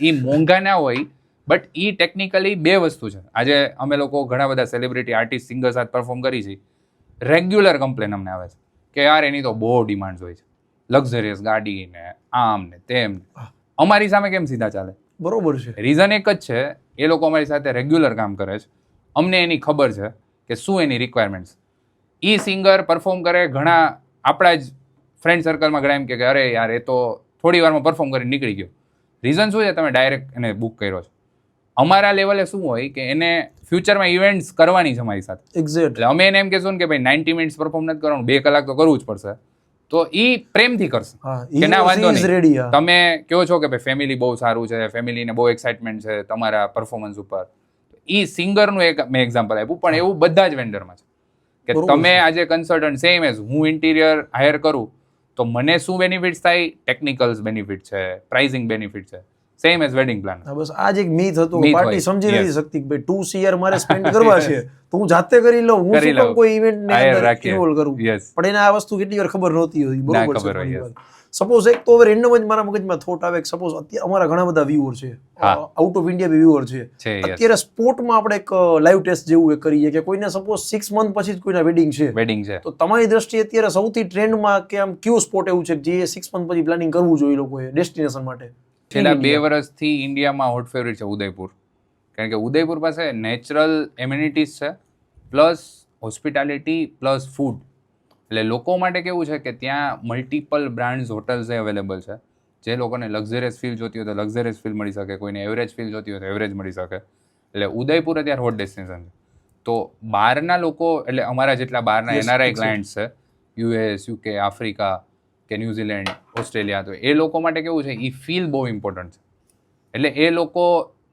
ઈ મોંઘા ના હોય, બટ ઈ ટેકનિકલી બે વસ્તુ છે. આજે અમે લોકો ઘણા બધા સેલિબ્રિટી આર્ટિસ્ટ સિંગર સાથે પરફોર્મ કરી છે, રેગ્યુલર કમ્પ્લેન અમને આવે છે કે યાર એની તો બહુ ડિમાન્ડ હોય છે, લક્ઝરિયસ ગાડી ને આમ ને તેમ. અમારી સામે કેમ સીધા ચાલે? બરોબર છે. રીઝન એક જ છે, એ લોકો અમારી સાથે રેગ્યુલર કામ કરે છે, અમને એની ખબર છે કે શું એની રિક્વાયરમેન્ટ્સ. ઈ સિંગર પરફોર્મ કરે, ઘણા આપણા જ ફ્રેન્ડ સર્કલમાં ઘણા એમ કે અરે યાર એ તો થોડી વારમાં પરફોર્મ કરીને નીકળી ગયો. રીઝન શું છે? તમે ડાયરેક્ટ એને બુક કર્યો છે. અમારા લેવલે શું હોય કે એને ફ્યુચરમાં ઇવેન્ટ્સ કરવાની છે અમારી સાથે. એક્ઝેક્ટ. એટલે અમે એને એમ કહેશું ને કે ભાઈ 90 મિનિટ્સ પરફોર્મ નથી કરવાનું, 2 કલાક તો કરવું જ પડશે, તો ઈ પ્રેમથી કરશે કે ના વાંધો નહીં. તમે કહો છો કે ભાઈ ફેમિલી બહુ સારું છે, ફેમિલીને બહુ એક્સાઇટમેન્ટ છે તમારા પરફોર્મન્સ ઉપર, ઈ સિંગરનું એક મેં એક્ઝામ્પલ આપ્યું, પણ એવું બધા જ વેન્ડરમાં છે કે તમે આજે કન્સલ્ટન્ટ સેમ એઝ હું ઇન્ટિરિયર હાયર કરું તો મને શું બેનિફિટ્સ થાય, ટેકનિકલ્સ બેનિફિટ છે, પ્રાઇઝિંગ બેનિફિટ છે, સેમ એઝ વેડિંગ પ્લાન. બસ આ જ એક મીથ હતું, પાર્ટી સમજી નથી શકતી કે ભાઈ 2 CR મારે સ્પેન્ડ કરવા છે તો હું જાતે કરી લઉં, હું શું કામ કોઈ ઇવેન્ટ ને અંદર ઇન્વોલ્વ કરું. પણ એને આ વસ્તુ કેટલી વાર ખબર નહોતી હોતી. બરોબર છે. સપોઝ એક તો હવે રેન્ડમ જ મારા મગજમાં થોટ આવે કે સપોઝ અત્યારે અમારા ઘણા બધા વ્યુઅર છે, આઉટ ઓફ ઇન્ડિયા બી વ્યુઅર છે, અત્યારે સ્પોર્ટમાં આપણે એક લાઈવ ટેસ્ટ જેવું એક કરીએ કે કોઈને સપોઝ 6 મંથ પછી જ કોઈના વેડિંગ છે, તો તમારી દ્રષ્ટિએ અત્યારે સૌથી ટ્રેન્ડમાં કે આમ કયું સ્પોર્ટ એવું છે જે 6 મંથ પછી પ્લાનિંગ કરવું જોઈએ લોકોએ ડેસ્ટિનેશન માટે? છેલ્લા 2 વર્ષથી ઇન્ડિયામાં હોટ ફેવરિટ છે ઉદયપુર, કારણ કે ઉદયપુર પાસે નેચરલ એમ્યુનિટીઝ છે, પ્લસ હોસ્પિટાલિટી, પ્લસ ફૂડ. એટલે લોકો માટે કેવું છે કે ત્યાં મલ્ટિપલ બ્રાન્ડ્સ હોટલ્સ અવેલેબલ છે, જે લોકોને લક્ઝરિયસ ફીલ જોતી હોય તો લક્ઝરિયસ ફીલ મળી શકે, કોઈને એવરેજ ફીલ જોતી હોય તો એવરેજ મળી શકે. એટલે ઉદયપુર અત્યારે હોટ ડેસ્ટિનેશન છે. તો બહારના લોકો, એટલે અમારા જેટલા બહારના NRI ક્લાયન્ટ્સ છે, US, UK, આફ્રિકા કે ન્યુઝીલેન્ડ, ઓસ્ટ્રેલિયા, તો એ લોકો માટે કેવું છે, એ ફીલ બહુ ઇમ્પોર્ટન્ટ છે. એટલે એ લોકો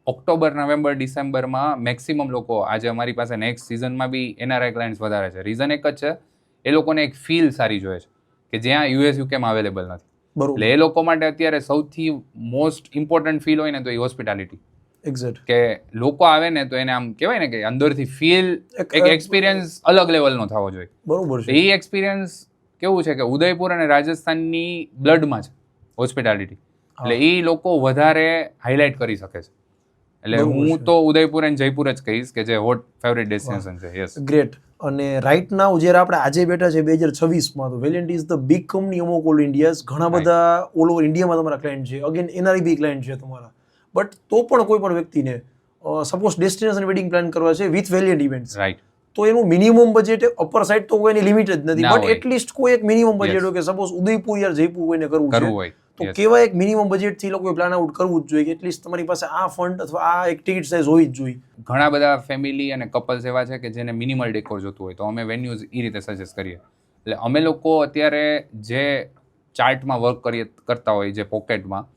ઓક્ટોબર, નવેમ્બર, ડિસેમ્બરમાં મેક્સિમમ લોકો, આજે અમારી પાસે નેક્સ્ટ સિઝનમાં બી NRI ક્લાયન્ટ્સ વધારે છે. રીઝન એક જ છે, એ લોકોને એક ફીલ સારી જોઈએ છે કે જ્યાં US, UKમાં અવેલેબલ નથી. એટલે એ લોકો માટે અત્યારે સૌથી મોસ્ટ ઇમ્પોર્ટન્ટ ફીલ હોય ને તો એ હોસ્પિટાલિટી. એક્ઝેક્ટ. કે લોકો આવે ને તો એને આમ કહેવાય ને કે અંદરથી ફીલ, એક એક્સપિરિયન્સ અલગ લેવલનો થવો જોઈએ. બરોબર છે. એ એક્સપિરિયન્સ કેવું છે કે ઉદયપુર અને રાજસ્થાનની બ્લડમાં છે હોસ્પિટાલિટી, એટલે એ લોકો વધારે હાઇલાઇટ કરી શકે છે. એટલે હું તો ઉદયપુર અને જયપુર જ કહીશ કે જે હોટ ફેવરિટ ડેસ્ટિનેશન છે. Yes, great. અને રાઇટ નાઉ જ્યારે આપણે આજે બેઠા છે 2026માં, તો valiant is the big company among all India's, ઘણા બધા ઓલ ઓવર ઇન્ડિયામાં તમારા ક્લાયન્ટ છે, અગેન NRI બી ક્લાયન્ટ છે તમારા, બટ તો પણ કોઈ પણ વ્યક્તિને સપોઝ ડેસ્ટિનેશન વેડિંગ પ્લાન કરવા છે વિથ વેલિયન્ટ ઇવેન્ટ્સ, રાઈટ, તો એનું મિનિમમ બજેટ અપર સાઇડ તો કોઈની લિમિટ જ નથી, બટ એટલીસ્ટ કોઈ એક મિનિમમ બજેટ હોય કે સપોઝ ઉદયપુર યા જયપુર કોઈને કરવું છે તો કેવા એક મિનિમમ બજેટથી લોકોએ પ્લાન આઉટ કરવું જ જોઈએ કે એટલીસ્ટ તમારી પાસે આ ફંડ અથવા આ એક ટિકિટ સાઇઝ હોવી જ જોઈએ. ઘણા બધા ફેમિલી અને કપલ્સ એવા છે કે જેને મિનિમલ ડેકોર જોતું હોય, તો અમે વેન્યુઝ એ રીતે સજેસ્ટ કરીએ. એટલે અમે લોકો અત્યારે જે ચાર્ટમાં વર્ક કરતા હોય, જે પોકેટમાં,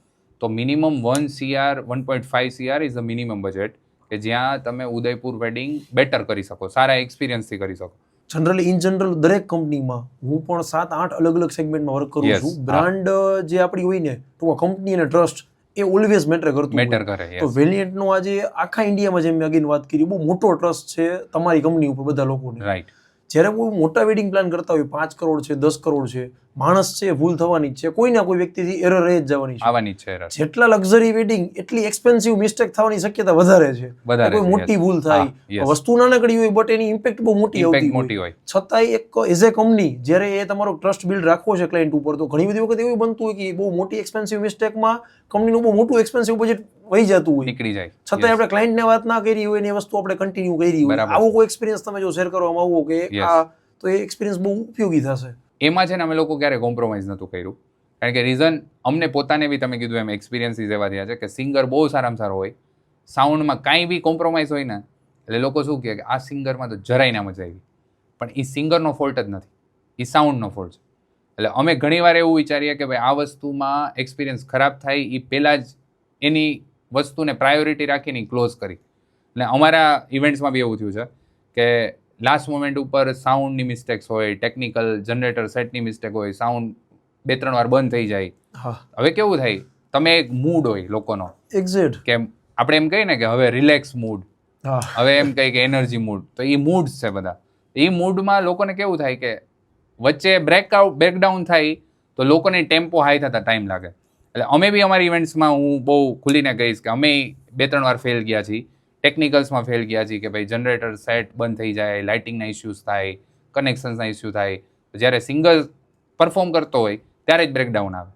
તો minimum 1 CR 1.5 CR is the minimum budget કે જ્યાં તમે ઉદયપુર વેડિંગ બેટર કરી શકો, સારા એક્સપિરિયન્સથી કરી શકો. જનરલી ઇન જનરલ દરેક કંપનીમાં હું પણ 7-8 અલગ અલગ સેગમેન્ટમાં વર્ક કરું Yes. છું. બ્રાન્ડ જે આપણી હોય ને તો કંપની અને ટ્રસ્ટ એ ઓલવેઝ મેટર કરતું મેટર હોય. કરે. તો yes. વેલિયન્ટનો આજે આખા ઇન્ડિયામાં જેમ મેં અગેન વાત કરી બહુ મોટો ટ્રસ્ટ છે તમારી કંપની ઉપર બધા લોકોને. રાઈટ. જ્યારે કોઈ મોટા વેડિંગ પ્લાન કરતા હોય 5 કરોડ છે 10 કરોડ છે, માણસ છે ભૂલ થવાની જ છે, કોઈ ના કોઈ વ્યક્તિથી એરર રહી જ જવાની છે. આવવાની જ છે error. જેટલા લક્ઝરી વેડિંગ એટલી એક્સપેન્સિવ મિસ્ટેક થવાની શક્યતા વધારે છે. વધારે કોઈ છે, મોટી yes. ભૂલ થાય, હા, yes. વસ્તુ નાનકડી હોય બટ એની ઇમ્પેક્ટ બહુ મોટી Impact આવતી મોટી હોય. હોય. છતાંય એક એઝ એ કંપની જ્યારે એ તમારો ટ્રસ્ટ બિલ્ડ રાખવો છે ક્લાયન્ટ ઉપર, તો ઘણી બધી વખત એવું બનતું હોય કે બહુ મોટી એક્સપેન્સિવ મિસ્ટેકમાં કંપનીનું બહુ મોટું એક્સપેન્સિવ બજેટ વહી જતું હોય, નીકળી જાય. છતાંય આપણે ક્લાયન્ટને વાત ના કરી હોય ને એ વસ્તુ આપણે કન્ટિન્યુ કરી હોય. બરાબર. આવો કોઈ એક્સપિરિયન્સ તમે જો શેર કરવામાં આવો કે Yes. આ તો એ એક્સપિરિયન્સ બહુ ઉપયોગી થશે. એમાં છે ને અમે લોકો ક્યારે કોમ્પ્રોમાઇઝ નહોતું કર્યું, કારણ કે રીઝન અમને પોતાને બી તમે કીધું એમ એક્સપિરિયન્સીસ એવા થયા છે કે સિંગર બહુ સારામાં સારો હોય, સાઉન્ડમાં કાંઈ બી કોમ્પ્રોમાઇઝ હોય ને એટલે લોકો શું કહે કે આ સિંગરમાં તો જરાય ના મજા આવી, પણ એ સિંગરનો ફોલ્ટ જ નથી, એ સાઉન્ડનો ફોલ્ટ છે. એટલે અમે ઘણીવાર એવું વિચારીએ કે ભાઈ આ વસ્તુમાં એક્સપિરિયન્સ ખરાબ થાય એ પહેલાં જ એની વસ્તુને પ્રાયોરિટી રાખીને ક્લોઝ કરી. એટલે અમારા ઇવેન્ટ્સમાં બી એવું થયું છે કે લાસ્ટ મોમેન્ટ ઉપર સાઉન્ડની મિસ્ટેક્સ હોય, ટેકનિકલ જનરેટર સેટની મિસ્ટેક હોય, સાઉન્ડ 2-3 વાર બંધ થઈ જાય. હા, હવે કેવું થાય, તમે એક મૂડ હોય લોકોનો એક્ઝેક્ટ. કે આપણે એમ કહીએ ને કે હવે રિલેક્સ મૂડ, હા, હવે એમ કહીએ કે એનર્જી મૂડ, તો એ મૂડ્સ છે બધા. એ મૂડમાં લોકોને કેવું થાય કે વચ્ચે બ્રેકડાઉન થાય તો લોકોને ટેમ્પો હાઈ થતા ટાઈમ લાગે. એટલે અમે બી અમારી ઇવેન્ટ્સમાં હું બહુ ખુલીને કહીશ કે અમે 2-3 વાર ફેલ ગયા છીએ, ટેકનિકલ્સમાં ફેલ ગયા છીએ કે ભાઈ જનરેટર સેટ બંધ થઈ જાય, લાઇટિંગના ઇસ્યુઝ થાય, કનેક્શન્સના ઇસ્યુ થાય. જ્યારે સિંગર પરફોર્મ કરતો હોય ત્યારે જ બ્રેકડાઉન આવે,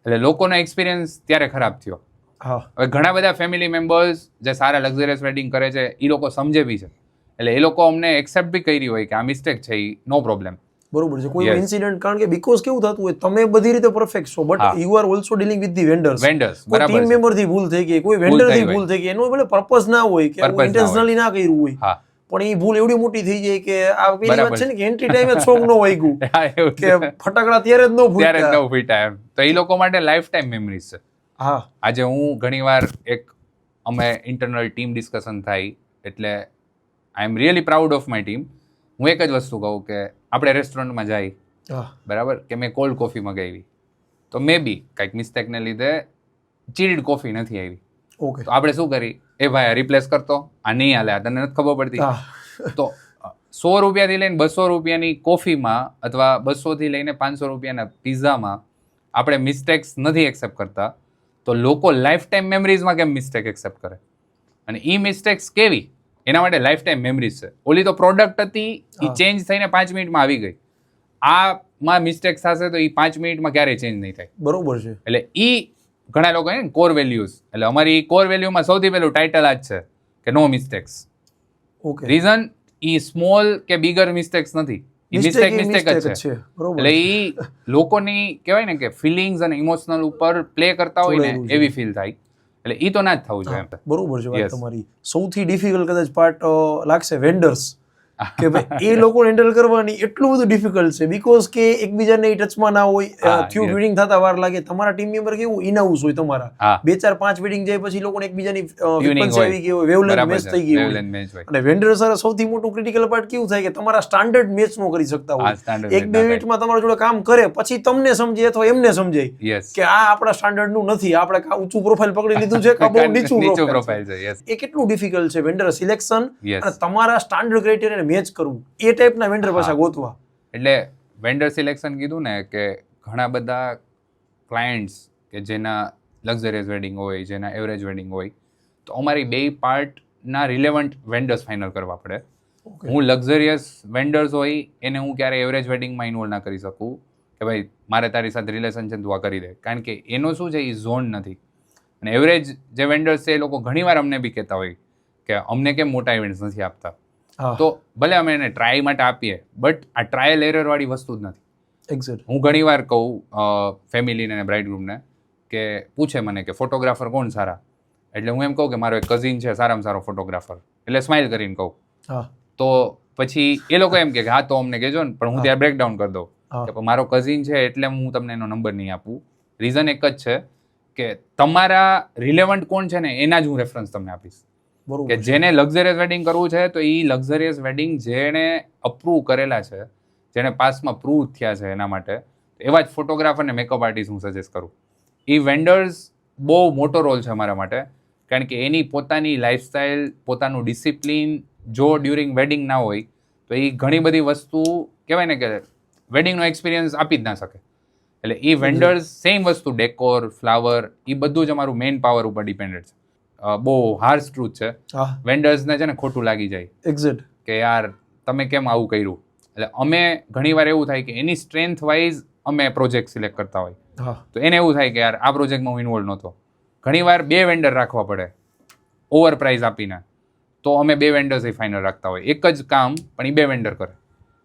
એટલે લોકોનો એક્સપિરિયન્સ ત્યારે ખરાબ થયો. હા, હવે ઘણા બધા ફેમિલી મેમ્બર્સ જે સારા લક્ઝરિયસ વેડિંગ કરે છે એ લોકો સમજે બી છે, એટલે એ લોકો અમને એક્સેપ્ટ બી કરી હોય કે આ મિસ્ટેક છે, એ નો પ્રોબ્લેમ. બરોબર છે. કોઈ Yes. ઇન્સિડન્ટ, કારણ કે બીકોઝ કેવું થતું હોય તમે બધી રીતે પરફેક્ટ છો બટ હા. You are also dealing with the vendors. Vendors કોઈ બરાબર ટીમ છે. મેમ્બર થી ભૂલ થઈ ગઈ, કોઈ ભૂલ વેન્ડર થઈ થી હોય. ભૂલ થઈ ગઈ, એનો ભલે પર્પઝ ના હોય કે Purpose ના ઇન્ટેન્શનલી ના કર્યું હોય, હા. પણ એ ભૂલ એવડી મોટી થઈ જાય કે આ પેલી બરાબર વાત છે ને કે એન્ટ્રી ટાઈમે સોંગ નો વાગ્યું હા, એવું કે છે. ફટાકડા ત્યારે જ નો ત્યારે જ ફૂટ્યા. નવું ફીટા એમ, તો એ લોકો માટે લાઈફ ટાઈમ મેમરીઝ છે. હા, આજે હું ઘણીવાર એક અમે ઇન્ટરનલ ટીમ ડિસ્કશન થાય એટલે I am really proud of my team. હું એક જ વસ્તુ કહું કે આપણે રેસ્ટોરન્ટમાં જાય હા, બરાબર, કે મેં કોલ્ડ કોફી મગાવી તો મે બી કંઈક મિસ્ટેકને લીધે ચીલ્ડ કોફી નથી આવી, ઓકે. તો આપણે શું કરી, એ ભાઈ રિપ્લેસ કરતો, આ નહીં હાલે, આ તને નથી ખબર પડતી. હા, તો 100 રૂપિયાથી લઈને 200 રૂપિયાની કોફીમાં અથવા 200 થી લઈને 500 રૂપિયાના પિઝામાં આપણે મિસ્ટેક્સ નથી એક્સેપ્ટ કરતા, તો લોકો લાઈફ ટાઈમ મેમરીઝમાં કેમ મિસ્ટેક એક્સેપ્ટ કરે? અને એ મિસ્ટેક્સ કેવી, એના માટે લાઈફ ટાઈમ મેમરીઝ છે. ઓલી તો પ્રોડક્ટ હતી, એ હા. ચેન્જ થઈને 5 મિનિટમાં આવી ગઈ. આમાં મિસ્ટેક્સ થશે તો એ 5 મિનિટમાં ક્યારેય ચેન્જ નહીં થાય. બરોબર છે. એટલે એ ઘણા લોકો ને કોર વેલ્યુઝ, એટલે અમારી કોર વેલ્યુમાં સૌથી પહેલું ટાઇટલ આ જ છે કે નો મિસ્ટેક્સ. ઓકે. રીઝન ઈ સ્મોલ કે બિગર મિસ્ટેક્સ નથી, ઈ મિસ્ટેક જ છે. બરોબર એટલે ઈ લોકોની કહેવાય ને કે ફિલિંગ્સ અને ઇમોશનલ ઉપર પ્લે કરતા હોય ને જોડાયેલું છે. એવી ફીલ થાય, એટલે ઈ તો ના જ થવું જોઈએ એમ. બરોબર છે વાત Yes. તમારી. સૌથી ડિફિકલ્ટ કદાચ પાર્ટ લાગશે વેન્ડર્સ, કે ભાઈ એ લોકો હેન્ડલ કરવાની એટલું બધું ડિફિકલ્ટ છે બીકોઝ કે એકબીજાને ટચમાં ના હોય, હા, થ્યુ yes. વેડિંગ થતા વાર લાગે. તમારા ટીમ મેમ્બર કેવું ઇનાઉસ હોય તમારા, હા. 2-4-5 વેડિંગ જાય પછી લોકોને એકબીજાની Tuning ફ્રીક્વન્સી હોય. આવી ગઈ હોય, વેવલેન્થ બરાબર મેચ છે. થઈ ગઈ હોય. Wavelength match હોય. અને વેન્ડર સારા સૌથી મોટું ક્રિટિકલ પાર્ટ કેવું થાય કે તમારા સ્ટાન્ડર્ડ મેચ નો કરી શકતા હા, હોય. standard એક match બે ના મિનિટમાં તમારા જોડે કામ કરે પછી તમને સમજે અથવા એમને સમજાય Yes. કે આ આપણા સ્ટાન્ડર્ડ નું નથી, આપણે કાં ઊંચું પ્રોફાઇલ પકડી લીધું છે કાં બહુ નીચું નીચું પ્રોફાઇલ પ્રોફાઇલ છે. છે. યસ. એ કેટલું ડિફિકલ્ટ છે વેન્ડર સિલેક્શન Yes. અને તમારા સ્ટાન્ડર્ડ ક્રાઇટેરિયાને મેચ કરવું, એ ટાઈપના વેન્ડર પાછા હા. ગોતવા. એટલે વેન્ડર સિલેક્શન કીધું ને કે ઘણા બધા ક્લાયન્ટ્સ કે જેના લક્ઝરિયસ વેડિંગ હોય, જેના એવરેજ વેડિંગ હોય, તો અમારી બે પાર્ટના રિલેવન્ટ વેન્ડર્સ ફાઇનલ કરવા પડે. Okay. હું લક્ઝરિયસ વેન્ડર્સ હોય એને હું ક્યારે એવરેજ વેડિંગમાં ઇન્વોલ્વ ના કરી શકું કે ભાઈ મારે તારી સાથે રિલેશન છે તું આ કરી દે, કારણ કે એનો શું છે, એ ઝોન નથી. અને એવરેજ જે વેન્ડર્સ છે એ લોકો ઘણીવાર અમને બી કહેતા હોય કે અમને કેમ મોટા ઇવેન્ટ્સ નથી આપતા. હા, તો ભલે અમે એને ટ્રાય માટે આપીએ, બટ આ ટ્રાયલ એરર વાળી વસ્તુ જ નથી. એક્ઝેક્ટ. હું ઘણીવાર કહું ફેમિલીને અને બ્રાઇડ ગ્રુમને કે પૂછે મને કે ફોટોગ્રાફર કોણ સારા, એટલે હું એમ કહું કે મારો એક કઝિન છે સારામાં સારો ફોટોગ્રાફર, એટલે સ્માઇલ કરીને કહું. હા, તો પછી એ લોકો એમ કે હા તો અમને કહેજો ને, પણ હું ત્યાં બ્રેકડાઉન કરી દઉં હા. કે મારો કઝિન છે એટલે હું તમને એનો નંબર નહીં આપું. રીઝન એક જ છે કે તમારા રિલેવન્ટ કોણ છે ને એના જ હું રેફરન્સ તમને આપીશ. બરોબર કે જેને લક્ઝરિયસ વેડિંગ કરવું છે તો એ લક્ઝરિયસ વેડિંગ જેણે અપ્રૂવ કરેલા છે, જેણે પાસમાં પ્રૂવ થયા છે એના માટે, એવા જ ફોટોગ્રાફર અને મેકઅપ આર્ટિસ્ટ હું સજેસ્ટ કરું. એ વેન્ડર્સ બહુ મોટો રોલ છે અમારા માટે, કારણ કે એની પોતાની લાઈફસ્ટાઈલ, પોતાનું ડિસિપ્લિન જો ડ્યુરિંગ વેડિંગ ના હોય તો એ ઘણી બધી વસ્તુ કહેવાય ને કે વેડિંગનો એક્સપિરિયન્સ આપી જ ના શકે. એટલે એ વેન્ડર્સ સેમ વસ્તુ ડેકોર, ફ્લાવર, એ બધું જ અમારું મેઇન પાવર ઉપર ડિપેન્ડન્ટ છે. બહુ હાર્શ ટ્રુથ છે. વેન્ડર્સને છે ને ખોટું લાગી જાય એક્ઝેક્ટ કે યાર તમે કેમ આવું કર્યું. એટલે અમે ઘણીવાર એવું થાય કે એની સ્ટ્રેન્થ વાઇઝ અમે પ્રોજેક્ટ સિલેક્ટ કરતા હોય, તો એને એવું થાય કે યાર આ પ્રોજેક્ટમાં હું ઇન્વોલ્વ નહોતો. ઘણીવાર 2 વેન્ડર રાખવા પડે ઓવર પ્રાઇઝ આપીને, તો અમે 2 વેન્ડર્સ ફાઇનલ રાખતા હોય. એક જ કામ પણ એ 2 વેન્ડર કરે,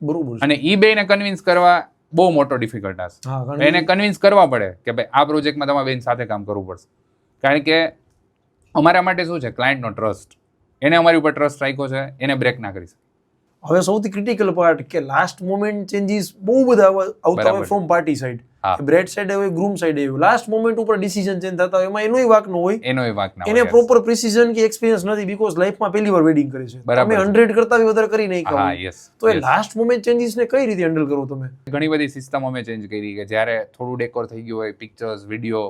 બરોબર. અને એ બેને કન્વિન્સ કરવા બહુ મોટો ડિફિકલ્ટ ટાસ્ક. એને કન્વિન્સ કરવા પડે કે ભાઈ આ પ્રોજેક્ટમાં તમારે બેન સાથે કામ કરવું પડશે, કારણ કે અમારા માટે શું છે, ક્લાયન્ટનો ટ્રસ્ટ. એને અમારી ઉપર ટ્રસ્ટ રાખ્યો છે, એને બ્રેક ના કરી શકે. હવે સૌથી ક્રિટિકલ પાર્ટ કે લાસ્ટ મોમેન્ટ ચેન્જીસ બહુ બધા આવતા હોય from party side, bread side હોય, ગ્રૂમ સાઈડ હોય, લાસ્ટ મોમેન્ટ ઉપર ડિસિઝન ચેન્જ થતા હોય, એમાં એનોય વાક ન હોય, એનોય વાક ના એને પ્રોપર પ્રિસિઝન કે એક્સપિરિયન્સ નથી, બીકોઝ લાઈફમાં પહેલી વાર વેડિંગ કરે છે, તમે 100 કરતા વધારે કરી નહીં હા, કહો, તો એ લાસ્ટ મોમેન્ટ ચેન્જીસને કઈ રીતે હેન્ડલ કરો તમે? ઘણી બધી સિસ્ટમ અમે ચેન્જ કરી કે જ્યારે થોડું ડેકોર થઈ ગયું હોય, પિક્ચર્સ, વિડીયો,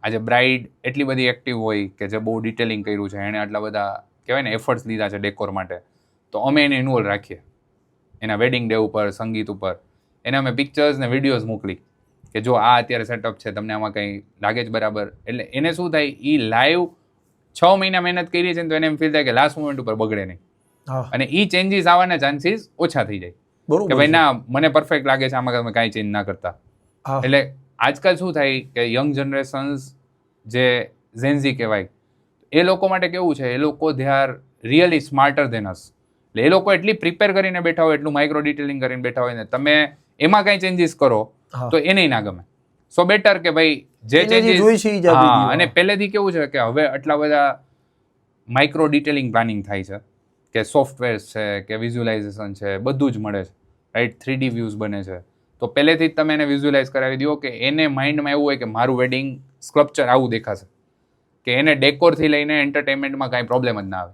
આજે બ્રાઇડ એટલી બધી એક્ટિવ હોય કે જે બહુ ડિટેલિંગ કર્યું છે, એણે આટલા બધા કહેવાય ને એફર્ટ્સ લીધા છે ડેકોર માટે, તો અમે એને ઇન્વોલ્વ રાખીએ એના વેડિંગ ડે ઉપર, સંગીત ઉપર. એને અમે પિક્ચર્સ ને વિડીયોઝ મોકલી કે જો આ અત્યારે સેટઅપ છે, તમને આમાં કંઈ લાગે જ બરાબર. એટલે એને શું થાય, એ લાઈવ 6 મહિના મહેનત કરી છે ને, તો એને એમ ફીલ થાય કે લાસ્ટ મોમેન્ટ ઉપર બગડે નહીં, અને એ ચેન્જીસ આવવાના ચાન્સીસ ઓછા થઈ જાય કે ભાઈ ના મને પરફેક્ટ લાગે છે, આમાં તમે કાંઈ ચેન્જ ના કરતા. એટલે આજકાલ શું થાય કે યંગ જનરેશન્સ જે ઝેન્ઝી કહેવાય, એ લોકો માટે કેવું છે, એ લોકો they are really smarter than us. એટલે એ લોકો એટલી પ્રિપેર કરીને બેઠા હોય, એટલું માઇક્રો ડિટેલિંગ કરીને બેઠા હોય ને, તમે એમાં કાંઈ ચેન્જીસ કરો તો એને ના ગમે. સો બેટર કે ભાઈ જે ચેન્જીસ, હા, અને પહેલેથી કેવું છે કે હવે આટલા બધા માઇક્રો ડિટેલિંગ પ્લાનિંગ થાય છે કે સોફ્ટવેર્સ છે કે વિઝ્યુલાઇઝેશન છે, બધું જ મળે છે, રાઈટ? 3D વ્યૂઝ બને છે, તો પહેલેથી જ તમે એને વિઝ્યુલાઇઝ કરાવી દો કે એને માઇન્ડમાં એવું હોય કે મારું વેડિંગ સ્કલ્પચર આવું દેખાશે, કે એને ડેકોરથી લઈને એન્ટરટેનમેન્ટમાં કાંઈ પ્રોબ્લેમ જ ના આવે.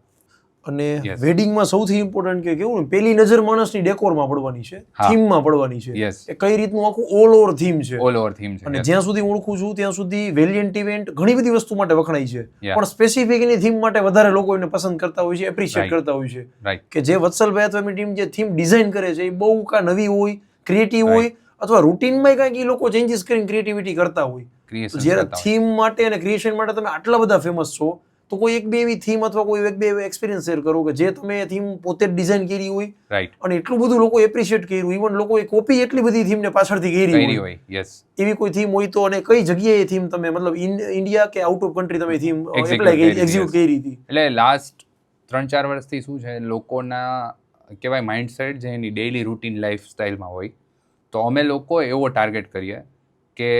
અને વેડિંગમાં સૌથી ઇમ્પોર્ટન્ટ કે કેવું, પહેલી નજર માણસની ડેકોરમાં પડવાની છે, થીમમાં પડવાની છે, એ કઈ રીતનું આખું ઓલ ઓવર થીમ છે, ઓલ ઓવર થીમ છે. અને જ્યાં સુધી ઓળખું છું ત્યાં સુધી વેલિયન્ટ ઇવેન્ટ ઘણી બધી વસ્તુ માટે વખણાય છે, પણ સ્પેસિફિક એની થીમ માટે વધારે લોકો એને પસંદ કરતા હોય છે, એપ્રિશિએટ કરતા હોય છે, કે જે વત્સલભાઈ અથવા એમની ટીમ જે થીમ ડિઝાઇન કરે છે એ બહુ કા નવી હોય, ક્રિએટિવ હોય, અથવા રૂટીનમાં કંઈક એ લોકો ચેન્જીસ કરીને ક્રિએટિવિટી કરતા હોય. જ્યારે થીમ માટે અને ક્રિએશન માટે તમે આટલા બધા ફેમસ છો, તો કોઈ એક બે એવી થીમ અથવા કોઈ એક બે એવી એક્સપિરિયન્સ શેર કરો કે જે તમે થીમ પોતે જ ડિઝાઇન કરી હોય, રાઈટ, અને એટલું બધું લોકો એપ્રિશિએટ કર્યું, ઇવન લોકોએ કોપી એટલી બધી થીમને પાછળથી કરી હોય, યસ, એવી કોઈ થીમ હોય તો, અને કઈ જગ્યાએ થીમ તમે મતલબ ઇન્ડિયા કે આઉટ ઓફ કન્ટ્રી તમે થીમ એપ્લાય કરી, એક્ઝિક્યુટ કરી હતી? એટલે લાસ્ટ 3-4 વર્ષથી શું છે, લોકોના કહેવાય માઇન્ડસેટ જે એની ડેઇલી રૂટીન લાઈફસ્ટાઈલમાં હોય, તો અમે લોકો એવો ટાર્ગેટ કરીએ કે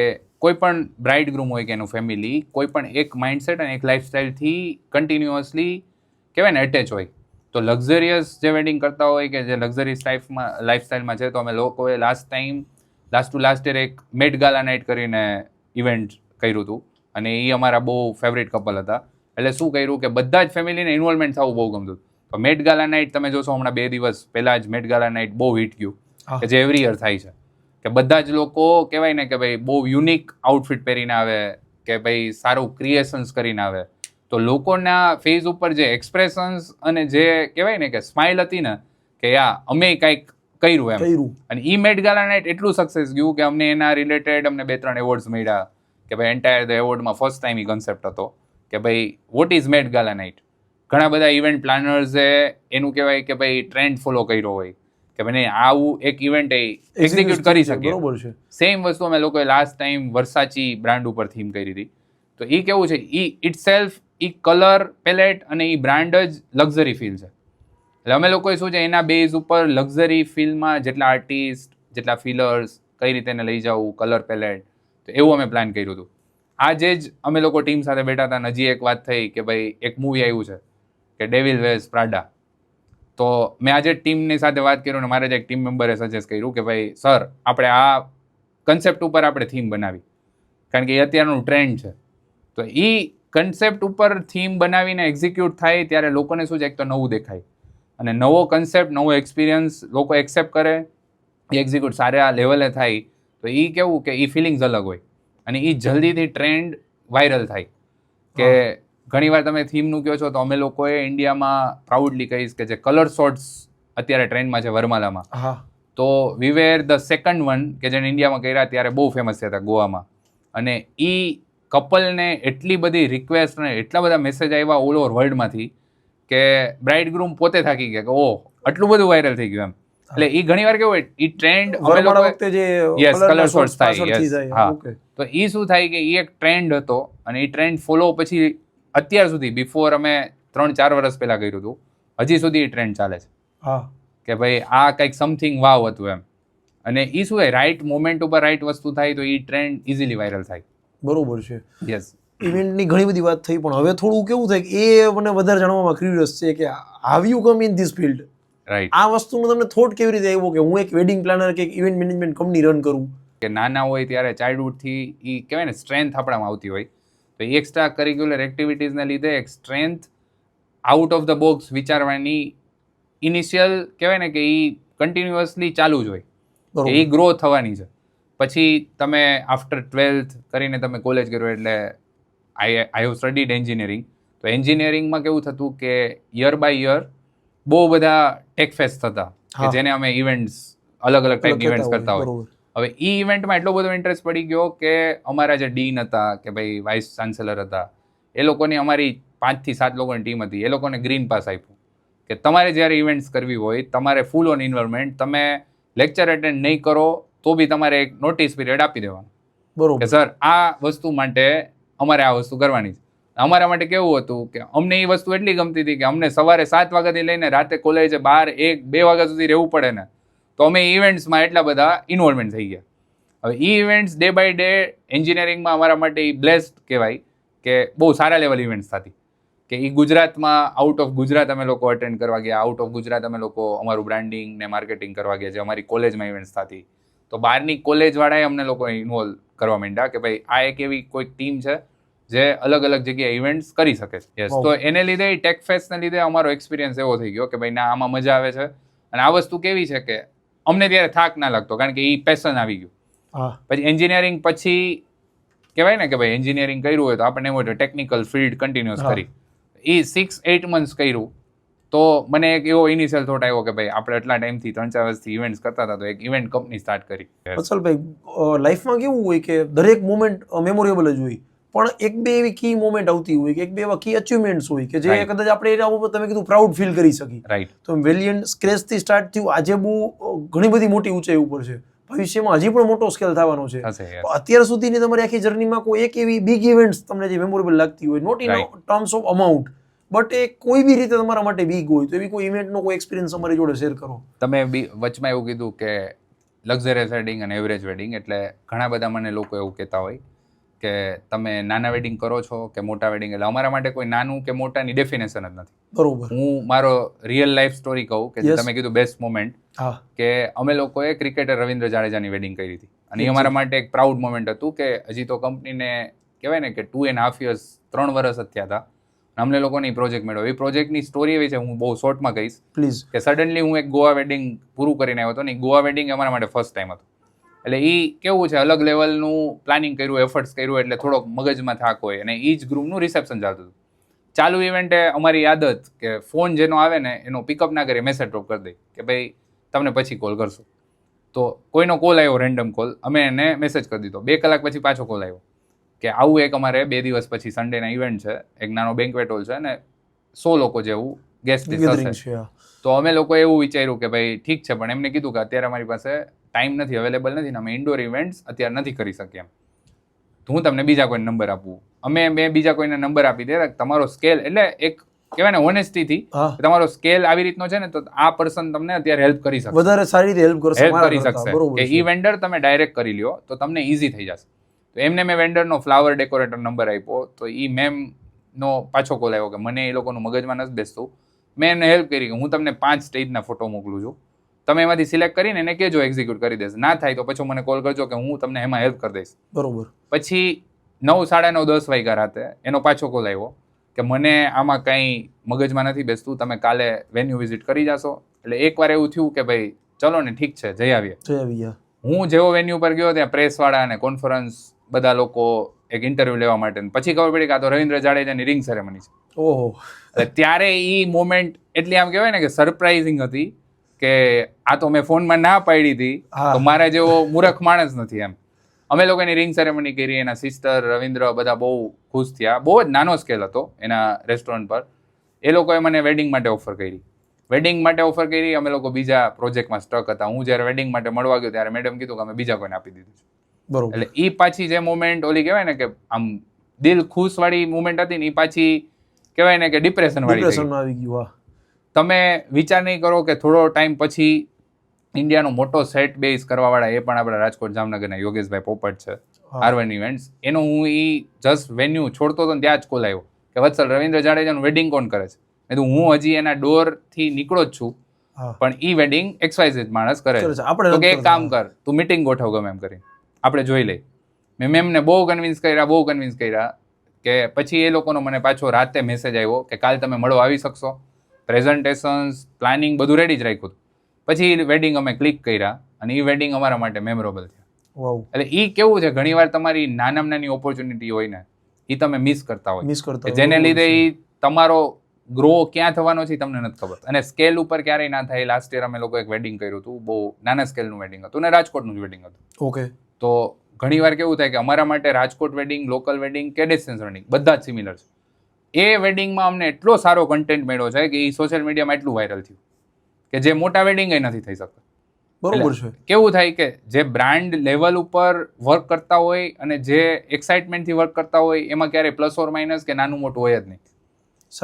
કોઈ પણ બ્રાઇડ ગ્રૂમ હોય કે એનું ફેમિલી કોઈ પણ એક માઇન્ડસેટ અને એક લાઈફસ્ટાઈલથી કન્ટિન્યુઅસલી કહેવાય ને એટેચ હોય. તો લક્ઝરિયસ જે વેડિંગ કરતા હોય કે જે લક્ઝરીસ લાઈફસ્ટાઈલમાં છે, તો અમે લોકોએ લાસ્ટ ટુ લાસ્ટ યર એક મેટ ગાલા નાઇટ કરીને ઇવેન્ટ કર્યું હતું, અને એ અમારા બહુ ફેવરેટ કપલ હતા. એટલે શું કર્યું કે બધા જ ફેમિલીને ઇન્વોલ્વમેન્ટ થવું બહુ ગમતું. તો મેટ ગાલા નાઇટ તમે જોશો, હમણાં 2 દિવસ પહેલાં જ મેટ ગાલા નાઇટ બહુ હિટ ગયું, કે જે એવરી યર થાય છે, કે બધા જ લોકો કહેવાય ને કે ભાઈ બહુ યુનિક આઉટફિટ પહેરીને આવે, કે ભાઈ સારું ક્રિએશન્સ કરીને આવે. તો લોકોના ફેસ ઉપર જે એક્સપ્રેશન્સ અને જે કહેવાય ને કે સ્માઇલ હતી ને, કે અમે કંઈક કર્યું એમ. અને ઈ મેટ ગાલા નાઇટ એટલું સક્સેસ ગયું કે અમને એના રિલેટેડ અમને 2-3 એવોર્ડ્સ મળ્યા, કે ભાઈ એન્ટાયર ધ એવોર્ડમાં ફર્સ્ટ ટાઈમ એ કન્સેપ્ટ હતો કે ભાઈ what is mat Gala night. ઘણા બધા ઇવેન્ટ પ્લાનર્સે એનું કહેવાય કે ભાઈ ટ્રેન્ડ ફોલો કર્યો હોય કે ભાઈ આવું એક ઇવેન્ટ એક્ઝિક્યુટ કરી શકીએ. બરોબર છે. સેમ વસ્તુ અમે લોકોએ લાસ્ટ ટાઈમ વર્સાચી બ્રાન્ડ ઉપર થીમ કરી હતી. તો એ કેવું છે, it self A colour palette અને એ બ્રાન્ડ જ લક્ઝરી ફીલ છે. એટલે અમે લોકોએ શું છે, એના બેઝ ઉપર લક્ઝરી ફીલમાં જેટલા આર્ટિસ્ટ, જેટલા ફીલર્સ, કઈ રીતે એને લઈ જવું, કલર પેલેટ, તો એવું અમે પ્લાન કર્યું હતું. આજે જ અમે લોકો ટીમ સાથે બેઠા હતા, હજી એક વાત થઈ કે ભાઈ એક મૂવી આવ્યું છે કે ડેવિલ વેર્સ પ્રાડા. તો મેં આજે ટીમની સાથે વાત કરી, અને મારે જ એક ટીમ મેમ્બરે સજેસ્ટ કર્યું કે ભાઈ સર, આપણે આ કન્સેપ્ટ ઉપર આપણે થીમ બનાવી, કારણ કે એ અત્યારનું ટ્રેન્ડ છે. તો એ કન્સેપ્ટ ઉપર થીમ બનાવીને એક્ઝિક્યુટ થાય ત્યારે લોકોને શું છે, એક તો નવું દેખાય અને નવો કન્સેપ્ટ, નવો એક્સપિરિયન્સ લોકો એક્સેપ્ટ કરે, એક્ઝિક્યુટ સારા લેવલે થાય તો એ કેવું કે એ ફિલિંગ્સ અલગ હોય અને એ જલ્દીથી ટ્રેન્ડ વાયરલ થાય. કે ઘણીવાર તમે થીમનું કહો છો તો અમે લોકોએ ઇન્ડિયામાં પ્રાઉડલી કહીશ કે જે કલર શોર્ટ્સ અત્યારે ટ્રેન્ડમાં છે વર્માલામાં, હા તો વી વેર ધ સેકન્ડ વન કે જેને ઇન્ડિયામાં કર્યા ત્યારે બહુ ફેમસ થયા હતા ગોવામાં. અને એ કપલને એટલી બધી રિક્વેસ્ટ અને એટલા બધા મેસેજ આવ્યા ઓલ ઓવર વર્લ્ડમાંથી કે બ્રાઇડ ગ્રૂમ પોતે થાકી ગયા કે ઓહ આટલું બધું વાયરલ થઈ ગયું એમ. એટલે એ ઘણીવાર કેવું હોય એ ટ્રેન્ડ અમે લોકો વખતે જે યસ કલર શોર્ટ્સ થાય પાછળથી યસ જાય, હા. okay. તો એ શું થાય કે એ એક ટ્રેન્ડ હતો અને એ ટ્રેન્ડ ફોલો પછી અત્યાર સુધી બિફોર અમે 3-4 વર્ષ પહેલા કર્યું હતું હજી સુધી એ ટ્રેન્ડ ચાલે છે હા કે ભાઈ આ કંઈક સમથિંગ વાવ હતું એમ. અને એ શું થાય રાઈટ મોમેન્ટ ઉપર રાઈટ વસ્તુ થાય તો એ ટ્રેન્ડ ઇઝીલી વાયરલ થાય. બરોબર છે. યસ ઇવેન્ટની ઘણી બધી વાત થઈ પણ હવે થોડું કેવું થાય કે એ મને વધારે જાણવામાં ક્યુરિયસ છે કે how you come in this field. Right. આ વસ્તુનો તમને થોટ કેવી રીતે આવ્યો કે હું એક વેડિંગ પ્લાનર કે ઇવેન્ટ મેનેજમેન્ટ કંપની રન કરું? કે નાના હોય ત્યારે ચાઇલ્ડહુડથી એ કહેવાય ને સ્ટ્રેન્થ આપણામાં આવતી હોય તો એક્સ્ટ્રા કરિક્યુલર એક્ટિવિટીઝને લીધે એક strength out of the box વિચારવાની ઇનિશિયલ કહેવાય ને કે એ કન્ટિન્યુઅસલી ચાલુ જ હોય કે એ ગ્રો થવાની છે. પછી તમે આફ્ટર 12th કરીને તમે કોલેજ કર્યો એટલે આઈ હેવ સ્ટડીડ એન્જિનિયરિંગ. તો એન્જિનિયરિંગમાં કેવું થતું કે યર બાય યર બહુ બધા ટેક ફેસ્ટ થતા કે જેને અમે ઇવેન્ટ્સ અલગ અલગ ટાઈપની ઇવેન્ટ્સ કરતા હોય. હવે એ ઇવેન્ટમાં એટલો બધો ઇન્ટરેસ્ટ પડી ગયો કે અમારા જે ડીન હતા કે ભાઈ વાઇસ ચાન્સેલર હતા એ લોકોની અમારી 5 થી 7 લોકોની ટીમ હતી એ લોકોને ગ્રીન પાસ આપ્યું કે તમારે જ્યારે ઇવેન્ટ્સ કરવી હોય તમારે ફૂલ ઓન ઇન્વોલ્વમેન્ટ, તમે લેક્ચર અટેન્ડ નહીં કરો તો બી તમારે એક નોટિસ પીરિયડ આપી દેવાનો. બરોબર. કે સર આ વસ્તુ માટે અમારે આ વસ્તુ કરવાની છે. અમારા માટે કેવું હતું કે અમને એ વસ્તુ એટલી ગમતી હતી કે અમને સવારે 7 વાગ્યાથી લઈને રાતે કોલેજે 12, 1, 2 વાગ્યા સુધી રહેવું પડે ને તો અમે ઇવેન્ટ્સમાં એટલા બધા ઇન્વોલ્વમેન્ટ થઈ ગયા. હવે એ ઇવેન્ટ્સ ડે બાય ડે એન્જિનિયરિંગમાં અમારા માટે એ બ્લેસ્ડ કહેવાય કે બહુ સારા લેવલ ઇવેન્ટ્સ થતી કે એ ગુજરાતમાં આઉટ ઓફ ગુજરાત અમે લોકો અટેન્ડ કરવા ગયા, આઉટ ઓફ ગુજરાત અમે લોકો અમારું બ્રાન્ડિંગ ને માર્કેટિંગ કરવા ગયા જે અમારી કોલેજમાં ઇવેન્ટ્સ થતી. તો બહારની કોલેજવાળાએ અમને લોકો ઇન્વોલ્વ કરવા માંડ્યા કે ભાઈ આ એક એવી કોઈક ટીમ છે જે અલગ અલગ જગ્યાએ ઇવેન્ટ્સ કરી શકે છે. યસ. તો એને લીધે ટેક ફેસ્ટને લીધે અમારો એક્સપિરિયન્સ એવો થઈ ગયો કે ભાઈ ના આમાં મજા આવે છે અને આ વસ્તુ કેવી છે કે અમને ત્યારે થાક ના લાગતો કારણ કે એ પેશન આવી ગયું. પછી એન્જિનિયરિંગ પછી કહેવાય ને કે ભાઈ એન્જિનિયરિંગ કર્યું હોય તો આપણને એવું હોય ટેકનિકલ ફિલ્ડ કન્ટિન્યુઅસ કરી એ 6-8 મંથ્સ કર્યું તો મને એક એવો ઇનિશિયલ થોટ આવ્યો કે ભાઈ આપણે એટલા ટાઈમથી 3-4 વર્ષથી ઇવેન્ટ્સ કરતા હતા તો એક ઇવેન્ટ કંપની સ્ટાર્ટ કરી. અચલભાઈ લાઈફમાં કેવું હોય કે દરેક મોમેન્ટ મેમોરેબલ જ હોય પણ એક બે એવી કી મોમેન્ટ આવતી હોય કે એક બે એવા કી અચીવમેન્ટ્સ હોય કે જે કદાચ આપણે એના ઉપર તમે કીધું પ્રાઉડ ફીલ કરી શકી. રાઈટ. તો વેલિયન્ટ સ્ક્રેચથી સ્ટાર્ટ થયું આજે બહુ ઘણી બધી મોટી ઊંચાઈ ઉપર છે, ભવિષ્યમાં હજી પણ મોટો સ્કેલ થવાનો છે. અત્યાર સુધીની તમારી આખી જર્નીમાં કોઈ એક એવી બિગ ઇવેન્ટ્સ તમને જે મેમોરેબલ લાગતી હોય, not in terms of amount but એ કોઈ બી રીતે તમારા માટે બિગ હોય તો એવી કોઈ ઇવેન્ટનો કોઈ એક્સપિરિયન્સ અમારી જોડે શેર કરો. તમે વચમાં એવું કીધું કે લક્ઝરિયસ વેડિંગ અને એવરેજ વેડિંગ એટલે ઘણા બધા મને લોકો એવું કહેતા હોય કે તમે નાના વેડિંગ કરો છો કે મોટા વેડિંગ. એટલે અમારા માટે કોઈ નાનું કે મોટાની ડેફિનેશન જ નથી. બરોબર. હું મારો રિયલ લાઈફ સ્ટોરી કહું કે તમે કીધું બેસ્ટ મોમેન્ટ કે અમે લોકોએ ક્રિકેટર રવિન્દ્ર જાડેજાની વેડિંગ કરી હતી અને એ અમારા માટે એક પ્રાઉડ મોમેન્ટ હતું કે હજી તો કંપનીને કહેવાય ને કે 2.5 years 3 વર્ષ જ થયા હતા અમને લોકોને પ્રોજેક્ટ મળ્યો. એ પ્રોજેક્ટની સ્ટોરી એવી છે હું બહુ શોર્ટમાં કહીશ પ્લીઝ કે સડનલી હું એક ગોવા વેડિંગ પૂરું કરીને આવ્યો હતો ને ગોવા વેડિંગ અમારા માટે ફર્સ્ટ ટાઈમ હતો. એટલે એ કેવું છે અલગ લેવલનું પ્લાનિંગ કર્યું, એફર્ટ્સ કર્યું એટલે થોડોક મગજમાં થાક હોય અને એ જ ગ્રુપનું રિસેપ્શન ચાલતું હતું. ચાલુ ઇવેન્ટે અમારી આદત કે ફોન જેનો આવે ને એનો પિકઅપ ના કરી મેસેજ ડ્રોપ કરી દઈ કે ભાઈ તમને પછી કોલ કરશું. તો કોઈનો કોલ આવ્યો રેન્ડમ કોલ, અમે એને મેસેજ કરી દીધો. 2 કલાક પછી પાછો કોલ આવ્યો કે આવું એક અમારે 2 દિવસ પછી સન્ડેના ઇવેન્ટ છે, એક નાનો બેન્ક્વેટ હોલ છે અને 100 લોકો જેવું ગેસ્ટ લિસ્ટ હશે. તો અમે લોકો એવું વિચાર્યું કે ભાઈ ઠીક છે પણ એમને કીધું કે અત્યારે અમારી પાસે ટાઈમ નથી, અવેલેબલ નથી ને અમે ઇન્ડોર ઇવેન્ટ્સ અત્યારે નથી કરી શકીએ એમ. તો હું તમને બીજા કોઈને નંબર આપું. મેં બીજા કોઈને નંબર આપી દે તમારો સ્કેલ એટલે એક કહેવાય ને ઓનેસ્ટીથી તમારો સ્કેલ આવી રીતનો છે ને તો આ પર્સન તમને અત્યારે હેલ્પ કરી શકશે, વધારે સારી રીતે હેલ્પ કરી શકશે કે ઈ વેન્ડર તમે ડાયરેક્ટ કરી લ્યો તો તમને ઈઝી થઈ જશે. તો એમને મેં વેન્ડરનો ફ્લાવર ડેકોરેટર નંબર આપ્યો તો એ મેમનો પાછો કોલ આવ્યો કે મને એ લોકોનું મગજમાં નથી બેસતું. મેં એને હેલ્પ કરી કે હું તમને 5 સ્ટેજના ફોટો મોકલું છું, તમે એમાંથી સિલેક્ટ કરીને એને કહેજો એક્ઝિક્યુટ કરી દેશે. ના થાય તો પછી મને કોલ કરજો કે હું તમને એમાં હેલ્પ કરી દઈશ. બરોબર. પછી 9:30-10 વાગ્યા રાતે એનો પાછો કોલ આવ્યો કે મને આમાં કંઈ મગજમાં નથી બેસતું, તમે કાલે વેન્યુ વિઝિટ કરી જાશો. એટલે એકવાર એવું થયું કે ભાઈ ચલો ને ઠીક છે જઈ આવીએ. હું જેવો વેન્યુ પર ગયો ત્યાં પ્રેસવાળા અને કોન્ફરન્સ બધા લોકો એક ઇન્ટરવ્યુ લેવા માટે, પછી ખબર પડી કે આ તો રવિન્દ્ર જાડેજાની રિંગ સેરેમની છે. ઓહો. એટલે ત્યારે એ મોમેન્ટ એટલી આમ કહેવાય ને કે સરપ્રાઇઝિંગ હતી કે આ તો મેં ફોનમાં ના પાડી હતી, તો મારા જેવો મૂર્ખ માણસ નથી એમ. અમે લોકો એની રિંગ સેરેમની કરી, એના સિસ્ટર રવિન્દ્ર બધા બહુ ખુશ થયા. બહુ જ નાનો સ્કેલ હતો એના રેસ્ટોરન્ટ પર. એ લોકોએ મને વેડિંગ માટે ઓફર કરી. અમે લોકો બીજા પ્રોજેક્ટમાં સ્ટક હતા. હું જ્યારે વેડિંગ માટે મળવા ગયો ત્યારે મેડમ કીધું કે અમે બીજા કોઈને આપી દીધું છે. બરોબર. એટલે એ પાછી જે મોમેન્ટ ઓલી કહેવાય ને કે આમ દિલ ખુશ વાળી મોમેન્ટ હતી ને, એ પાછી કહેવાય ને કે ડિપ્રેશન વાળી આવી ગયું. તમે વિચાર નહીં કરો કે થોડો ટાઈમ પછી ઇન્ડિયાનો મોટો સેટ બેઝ કરવાવાળા એ પણ આપણા રાજકોટ જામનગરના યોગેશભાઈ પોપટ છે, આરવન ઇવેન્ટ્સ. એનો હું જસ્ટ વેન્યુ છોડતો હતો ને ત્યાં જ કોલ આવ્યો કે વત્સલ રવિન્દ્ર જાડેજાનું વેડિંગ કોણ કરે છે? મેં કીધું હું હજી એના ડોરથી નીકળો જ છું, પણ ઈ વેડિંગ XYZ માણસ કરે છે. તો કે એક કામ કર, તું મીટિંગ ગોઠવ ગમે એમ કરીને, આપણે જોઈ લઈ. મેં મેમને બહુ કન્વિન્સ કર્યા કે પછી એ લોકોનો મને પાછો રાતે મેસેજ આવ્યો કે કાલ તમે મળવા આવી શકશો. પ્રેઝન્ટેશન્સ, પ્લાનિંગ બધું રેડી જ રાખ્યું. પછી વેડિંગ અમે ક્લિક કર્યા અને એ વેડિંગ અમારા માટે મેમોરેબલ થયા. એટલે એ કેવું છે, ઘણીવાર તમારી નાનામાં નાની ઓપોર્ચ્યુનિટી હોય ને, એ તમે મિસ કરતા હોય, જેને લીધે એ તમારો ગ્રો ક્યાં થવાનો છે તમને નથી ખબર. અને સ્કેલ ઉપર ક્યારેય ના થાય. લાસ્ટ યર અમે લોકો એક વેડિંગ કર્યું હતું, બહુ નાના સ્કેલનું વેડિંગ હતું ને રાજકોટનું જ વેડિંગ હતું. ઓકે. તો ઘણીવાર કેવું થાય કે અમારા માટે રાજકોટ વેડિંગ, લોકલ વેડિંગ કે ડેસ્ટિનેશન વેડિંગ બધા જ સિમિલર છે. એ વેડિંગમાં અમને એટલો સારો કન્ટેન્ટ મળ્યો છે કે એ સોશિયલ મીડિયામાં એટલું વાયરલ થયું કે જે મોટા વેડિંગ નથી થઈ શકતા. બરોબર છે. કેવું થાય કે જે બ્રાન્ડ લેવલ ઉપર વર્ક કરતા હોય અને જે એક્સાઇટમેન્ટથી વર્ક કરતા હોય એમાં ક્યારેય પ્લસ ઓર માઇનસ કે નાનું મોટું હોય જ નહીં.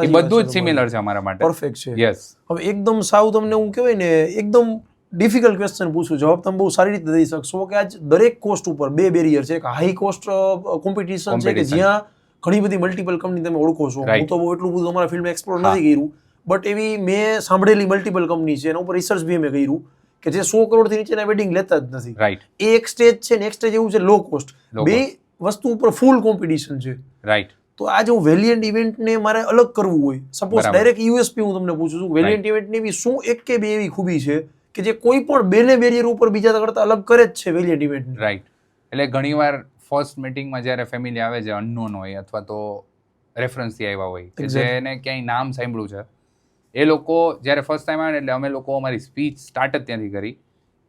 એ બધું જ સિમિલર છે અમારા માટે. પરફેક્ટ છે. યસ. હવે એકદમ સાવ તમને હું કહેવાય ને એકદમ ડિફિકલ્ટ ક્વેશ્ચન પૂછું, જવાબ તમે બહુ સારી રીતે દઈ શકશો કે આજ દરેક કોસ્ટ ઉપર બે બેરિયર છે. એક હાઈ કોસ્ટ કોમ્પિટિશન છે કે જ્યાં ઘણી બધી મલ્ટિપલ કંપની તમે ઓળખો છો. હું તો બહુ એટલું બધું અમારા ફિલ્ડમાં એક્સપ્લોર નથી કર્યું, બટ એવી મેં સાંભળેલી મલ્ટિપલ કંપની છે, એના ઉપર રિસર્ચ બી મેં કર્યું કે જે 100 કરોડથી નીચેના વેડિંગ લેતા જ નથી. રાઈટ. એ એક સ્ટેજ છે ને એક સ્ટેજ એવું છે લો કોસ્ટ. બે વસ્તુ ઉપર ફૂલ કોમ્પિટિશન છે. રાઈટ. તો આ જો વેલિયન્ટ ઇવેન્ટને મારે અલગ કરવું હોય, સપોઝ ડાયરેક્ટ યુએસપી હું તમને પૂછું છું, વેલિયન્ટ ઇવેન્ટની એવી શું એક કે બે એવી ખૂબી છે કે જે કોઈ પણ બેને બેરિયર ઉપર બીજા કરતા અલગ કરે જ છે વેલિયન્ટ ઇવેન્ટ? રાઈટ. એટલે ઘણીવાર ફર્સ્ટ મીટિંગમાં જ્યારે ફેમિલી આવે છે, અનનોન હોય અથવા તો રેફરન્સથી આવ્યા હોય કે જેને ક્યાંય નામ સાંભળ્યું છે, એ લોકો જ્યારે ફર્સ્ટ ટાઈમ આવે ને એટલે અમે લોકો અમારી સ્પીચ સ્ટાર્ટ જ ત્યાંથી કરી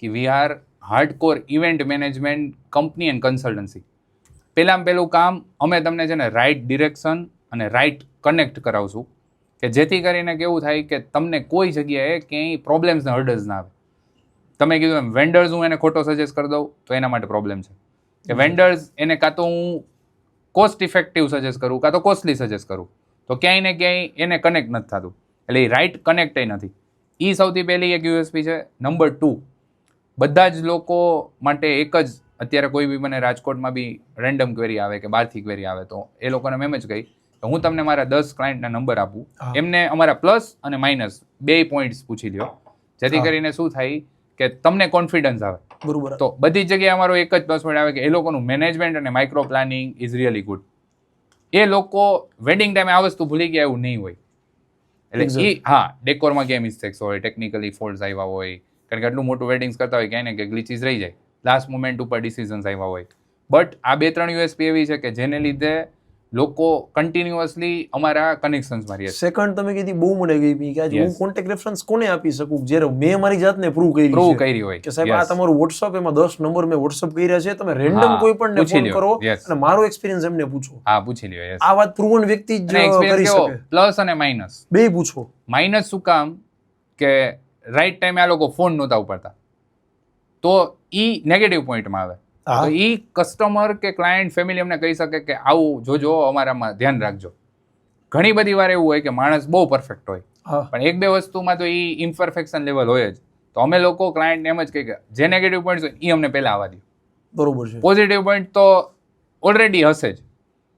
કે we are hardcore event management company and consultancy. પહેલું કામ અમે તમને છે ને રાઇટ ડિરેક્શન અને રાઇટ કનેક્ટ કરાવશું કે જેથી કરીને કેવું થાય કે તમને કોઈ જગ્યાએ ક્યાંય પ્રોબ્લેમ્સ ને હર્ડલ્સ ના આવે. તમે કીધું એમ વેન્ડર્સ હું એને ખોટો સજેસ્ટ કરી દઉં તો એના માટે પ્રોબ્લેમ છે કે વેન્ડર્સ એને કાં તો હું કોસ્ટ ઇફેક્ટિવ સજેસ્ટ કરું કાં તો કોસ્ટલી સજેસ્ટ કરું, તો ક્યાંય ને ક્યાંય એને કનેક્ટ નથી થતું. એટલે એ રાઇટ કનેક્ટ નથી. એ સૌથી પહેલી એક યુએસપી છે. નંબર 2, બધા જ લોકો માટે એક જ, અત્યારે કોઈ બી મને રાજકોટમાં બી રેન્ડમ ક્વેરી આવે કે બહારથી ક્વેરી આવે તો એ લોકોને મેમ જ કહી કે હું તમને મારા 10 ક્લાયન્ટના નંબર આપું, એમને અમારા પ્લસ અને માઇનસ 2 પોઈન્ટ્સ પૂછી લ્યો, જેથી કરીને શું થાય કે તમને કોન્ફિડન્સ આવે. બરોબર. તો બધી જગ્યાએ અમારો એક જ પ્લસ પોઈન્ટ આવે કે એ લોકોનું મેનેજમેન્ટ અને micro planning is really good. એ લોકો વેડિંગ ટાઈમે આ વસ્તુ ભૂલી ગયા એવું નહીં હોય. એટલે એ ડેકોરમાં ક્યાંય મિસ્ટેક્સ હોય, ટેકનિકલી ફોલ્ટ્સ આવ્યા હોય, કારણ કે આટલું મોટું વેડિંગ્સ કરતા હોય ક્યાંય ને કે ગ્લિચીસ રહી જાય, લાસ્ટ મોમેન્ટ ઉપર ડિસિઝન્સ આવ્યા હોય. બટ આ 2-3 યુએસપી એવી છે કે જેને લીધે લોકો કન્ટિન્યુઅસલી અમારા કનેક્શન્સમાં રહે છે. સેકન્ડ તમે કીધી બહુ મને ગઈ કે આજે હું કોન્ટેક્ટ રેફરન્સ કોને આપી શકું જ્યારે મેં મારી જાતને પ્રૂવ કરી હોય કે સાહેબ આ તમારું WhatsApp, એમાં 10 નંબર મેં WhatsApp કર્યા છે, તમે રેન્ડમ કોઈ પણ ને ફોન કરો અને મારો એક્સપિરિયન્સ એમને પૂછો. પૂછી લ્યો. આ વાત પ્રૂવન વ્યક્તિ જ કરી શકે. પ્લસ અને માઇનસ બે પૂછો. માઇનસ શું કામ કે રાઈટ ટાઈમે આ લોકો ફોન નહોતા ઉપાડતા, તો ઈ નેગેટિવ પોઈન્ટમાં આવે. તો ઈ કસ્ટમર કે ક્લાયન્ટ ફેમિલી અમને કહી શકે કે આવું જોજો, અમારામાં ધ્યાન રાખજો. ઘણી બધી વાર એવું હોય કે માણસ બહુ પરફેક્ટ હોય, પણ 1-2 વસ્તુમાં તો ઈ ઇમ્પરફેક્શન લેવલ હોય જ. તો અમે લોકો ક્લાયન્ટને એમ જ કહીએ કે જે નેગેટિવ પોઈન્ટ હોય એ અમને પહેલા આવવા દો. બરોબર છે. પોઝિટિવ પોઈન્ટ તો ઓલરેડી હશે જ,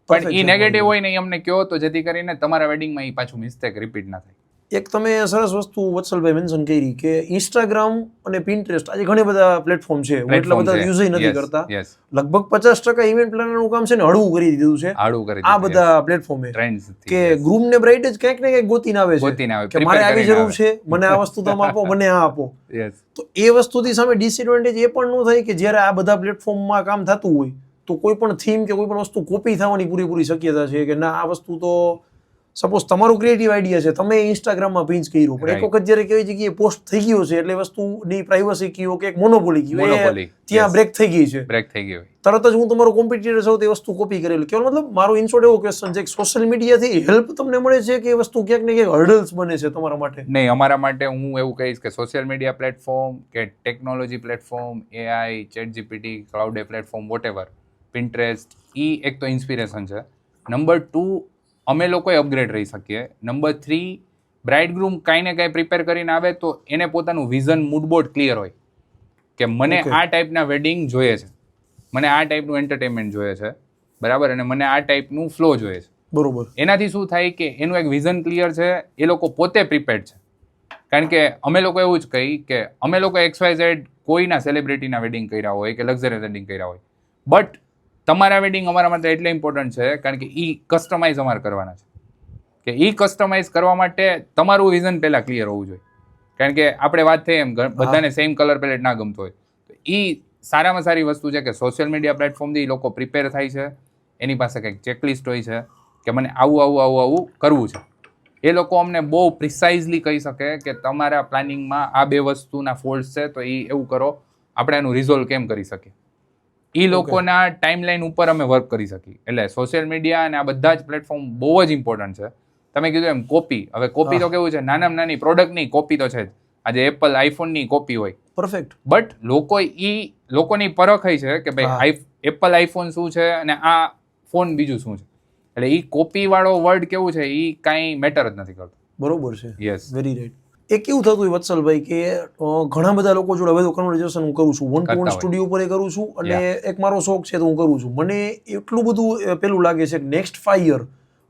પણ ઈ નેગેટિવ હોય ને એ અમને કહો તો જેથી કરીને તમારા વેડિંગમાં એ પાછું મિસ્ટેક રિપીટ ના થાય. એક તમે સરસ વસ્તુ વત્સલભાઈ મેન્શન કરી કે ઇન્સ્ટાગ્રામ અને પિન્ટરેસ્ટ આજે ઘણી બધા પ્લેટફોર્મ છે હું એટલા બધા યુઝ નથી કરતા. યસ લગભગ 50% ઇવેન્ટ પ્લાનરનું કામ છે ને હળવું કરી દીધું છે આડું કરી આ બધા પ્લેટફોર્મે ટ્રેન્ડ્સ કે ગ્રુમ ને બ્રાઇડ જ ક્યાંક ને ક્યાંક ગોતીને આવે છે કે મારે આવી જરૂર છે, મને આ વસ્તુ તમે આપો, મને આ આપો. યસ તો એ વસ્તુથી સામે ડિસએડવાન્ટેજ એ પણ ન થાય કે જ્યારે આ બધા પ્લેટફોર્મમાં કામ થતું હોય તો કોઈ પણ થીમ કે કોઈ પણ વસ્તુ કોપી થવાની પૂરેપૂરી શક્યતા છે કે ના આ વસ્તુ તો સપોઝ તમારું ક્રિએટિવ આઈડિયા છે, તમે ઇન્સ્ટાગ્રામમાં પિંચ કર્યું પણ એક વખત જ્યારે કેવી જગ્યાએ પોસ્ટ થઈ ગયો છે એટલે વસ્તુની પ્રાઇવસી કયો કે એક મોનોપોલી કયો ત્યાં બ્રેક થઈ ગઈ છે, બ્રેક થઈ ગઈ તરત જ હું તમારો કોમ્પિટિટર છું તે વસ્તુ કોપી કરેલું. કેવલ મતલબ મારો ઇનશોર્ટ એવો ક્વેશ્ચન છે કે સોશિયલ મીડિયાથી હેલ્પ તમને મળે છે કે એ વસ્તુ ક્યાંક ને ક્યાંક હર્ડલ્સ બને છે તમારા માટે? નહીં, અમારા માટે હું એવું કહીશ કે સોશિયલ મીડિયા પ્લેટફોર્મ કે technology platform, AI, ChatGPT, cloud platform, whatever, Pinterest, એક તો ઇન્સ્પિરેશન છે. નંબર 2 અમે લોકોએ અપગ્રેડ રહી શકીએ. નંબર 3 બ્રાઇડ ગ્રૂમ કાંઈ ને કાંઈ પ્રિપેર કરીને આવે તો એને પોતાનું વિઝન, મૂડબોર્ડ ક્લિયર હોય કે મને આ ટાઈપના વેડિંગ જોઈએ છે, મને આ ટાઈપનું એન્ટરટેનમેન્ટ જોઈએ છે, બરાબર, અને મને આ ટાઈપનું ફ્લો જોઈએ છે, બરોબર. એનાથી શું થાય કે એનું એક વિઝન ક્લિયર છે, એ લોકો પોતે પ્રિપેર્ડ છે. કારણ કે અમે લોકો એવું જ કહી કે અમે લોકો XYZ કોઈના સેલિબ્રિટીના વેડિંગ કર્યા હોય કે લક્ઝરી વેડિંગ કર્યા હોય, બટ તમારા વેડિંગ અમારા માટે એટલે ઇમ્પોર્ટન્ટ છે કારણ કે એ કસ્ટમાઇઝ અમારે કરવાના છે, કે એ કસ્ટમાઇઝ કરવા માટે તમારું વિઝન પહેલાં ક્લિયર હોવું જોઈએ. કારણ કે આપણે વાત થઈ એમ બધાને સેમ કલર પેલેટ ના ગમતો હોય, તો એ સારામાં સારી વસ્તુ છે કે સોશિયલ મીડિયા પ્લેટફોર્મથી લોકો પ્રિપેર થાય છે, એની પાસે કંઈક ચેકલિસ્ટ હોય છે કે મને આવું કરવું છે. એ લોકો અમને બહુ પ્રિસાઇઝલી કહી શકે કે તમારા પ્લાનિંગમાં આ 2 વસ્તુના ફોલ્ટ છે તો એ એવું કરો, આપણે એનું રિઝોલ્વ કેમ કરી શકીએ. એ લોકોના ટાઈમલાઈન ઉપર અમે વર્ક કરી શકીએ. એટલે સોશિયલ મીડિયા અને આ બધા જ પ્લેટફોર્મ બહુ જ ઇમ્પોર્ટન્ટ છે. તમે કીધું એમ કોપી, હવે કોપી તો કેવું છે, નાનામાં નાની પ્રોડક્ટની કોપી તો છે જ. આજે એપલ આઈફોનની કોપી હોય, પરફેક્ટ, બટ લોકોની પરખ છે કે ભાઈ એપલ આઈફોન શું છે અને આ ફોન બીજું શું છે. એટલે એ કોપી વાળો વર્ડ કેવું છે એ કાંઈ મેટર જ નથી કરતો. બરોબર છે. Yes, very right. એ કેવું થતું હોય વત્સલભાઈ કે ઘણા બધા લોકો જોડે હવે તો કન્વર્ઝેશન હું કરું છું, 1-to-1 સ્ટુડિયો પર કરું છું અને એક મારો શોખ છે તો હું કરું છું. મને એટલું બધું પેલું લાગે છે કે નેક્સ્ટ 5 યર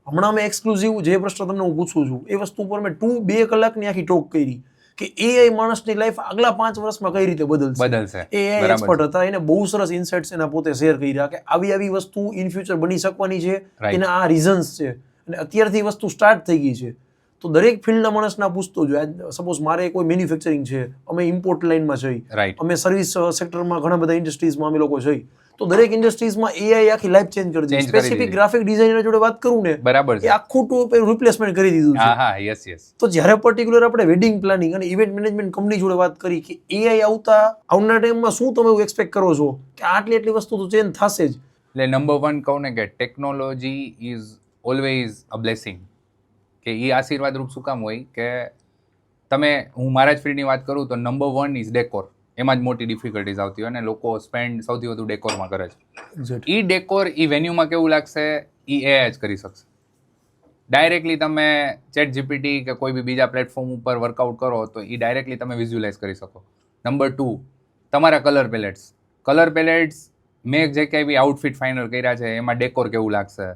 હમણાં મેં એક્સક્લુઝિવ જે પ્રશ્ન તમને હું પૂછું છું એ વસ્તુ પર મેં 2 કલાકની આખી ટોક કરી કે AI માણસની લાઈફ આગલા 5 વર્ષમાં કઈ રીતે બદલશે. AI એક્સપર્ટ હતા, એને બહુ સરસ ઇન્સાઇટ્સ એના પોતે શેર કર્યા કે આવી વસ્તુ ઇન ફ્યુચર બની શકવાની છે, એના આ રીઝન્સ છે અને અત્યારથી વસ્તુ સ્ટાર્ટ થઈ ગઈ છે. તો દરેક ફિલ્ડના માણસના પૂછતો જોઈએ. સપોઝ મારે કોઈ મેન્યુફેક્ચરિંગ છે, અમે ઇમ્પોર્ટ લાઇનમાં છીએ, અમે સર્વિસ સેક્ટરમાં ઘણા બધા ઇન્ડસ્ટ્રીઝમાં અમે લોકો છીએ, તો દરેક ઇન્ડસ્ટ્રીઝમાં AI આખી લાઈફ ચેન્જ કરી દીધી. સ્પેસિફિક ગ્રાફિક ડિઝાઇનર જોડે વાત કરું ને, બરાબર છે, એ આખું રિપ્લેસમેન્ટ કરી દીધું છે. હા, યસ. તો જ્યારે પર્ટિક્યુલર આપણે વેડિંગ પ્લાનિંગ અને ઇવેન્ટ મેનેજમેન્ટ કંપની જોડે વાત કરી કે AI આવનાર ટાઈમમાં શું તમે એક્સપેક્ટ કરો છો કે આટલી વસ્તુ તો ચેન્જ થશે જ? એટલે નંબર 1 કહું ને કે technology is always a blessing, કે એ આશીર્વાદરૂપ શું કામ હોય કે હું મારા જ ફિલ્ડની વાત કરું તો નંબર 1 ઇઝ ડેકોર. એમાં જ મોટી ડિફિકલ્ટીઝ આવતી હોય અને લોકો સ્પેન્ડ સૌથી વધુ ડેકોરમાં કરે છે. એ ડેકોર વેન્યુમાં કેવું લાગશે એ AI જ કરી શકશે. ડાયરેક્ટલી તમે ChatGPT કે કોઈ બી બીજા પ્લેટફોર્મ ઉપર વર્કઆઉટ કરો તો એ ડાયરેક્ટલી તમે વિઝ્યુલાઇઝ કરી શકો. નંબર 2 તમારા કલર પેલેટ્સ, મેં જે કંઈ બી આઉટફિટ ફાઇનલ કર્યા છે એમાં ડેકોર કેવું લાગશે,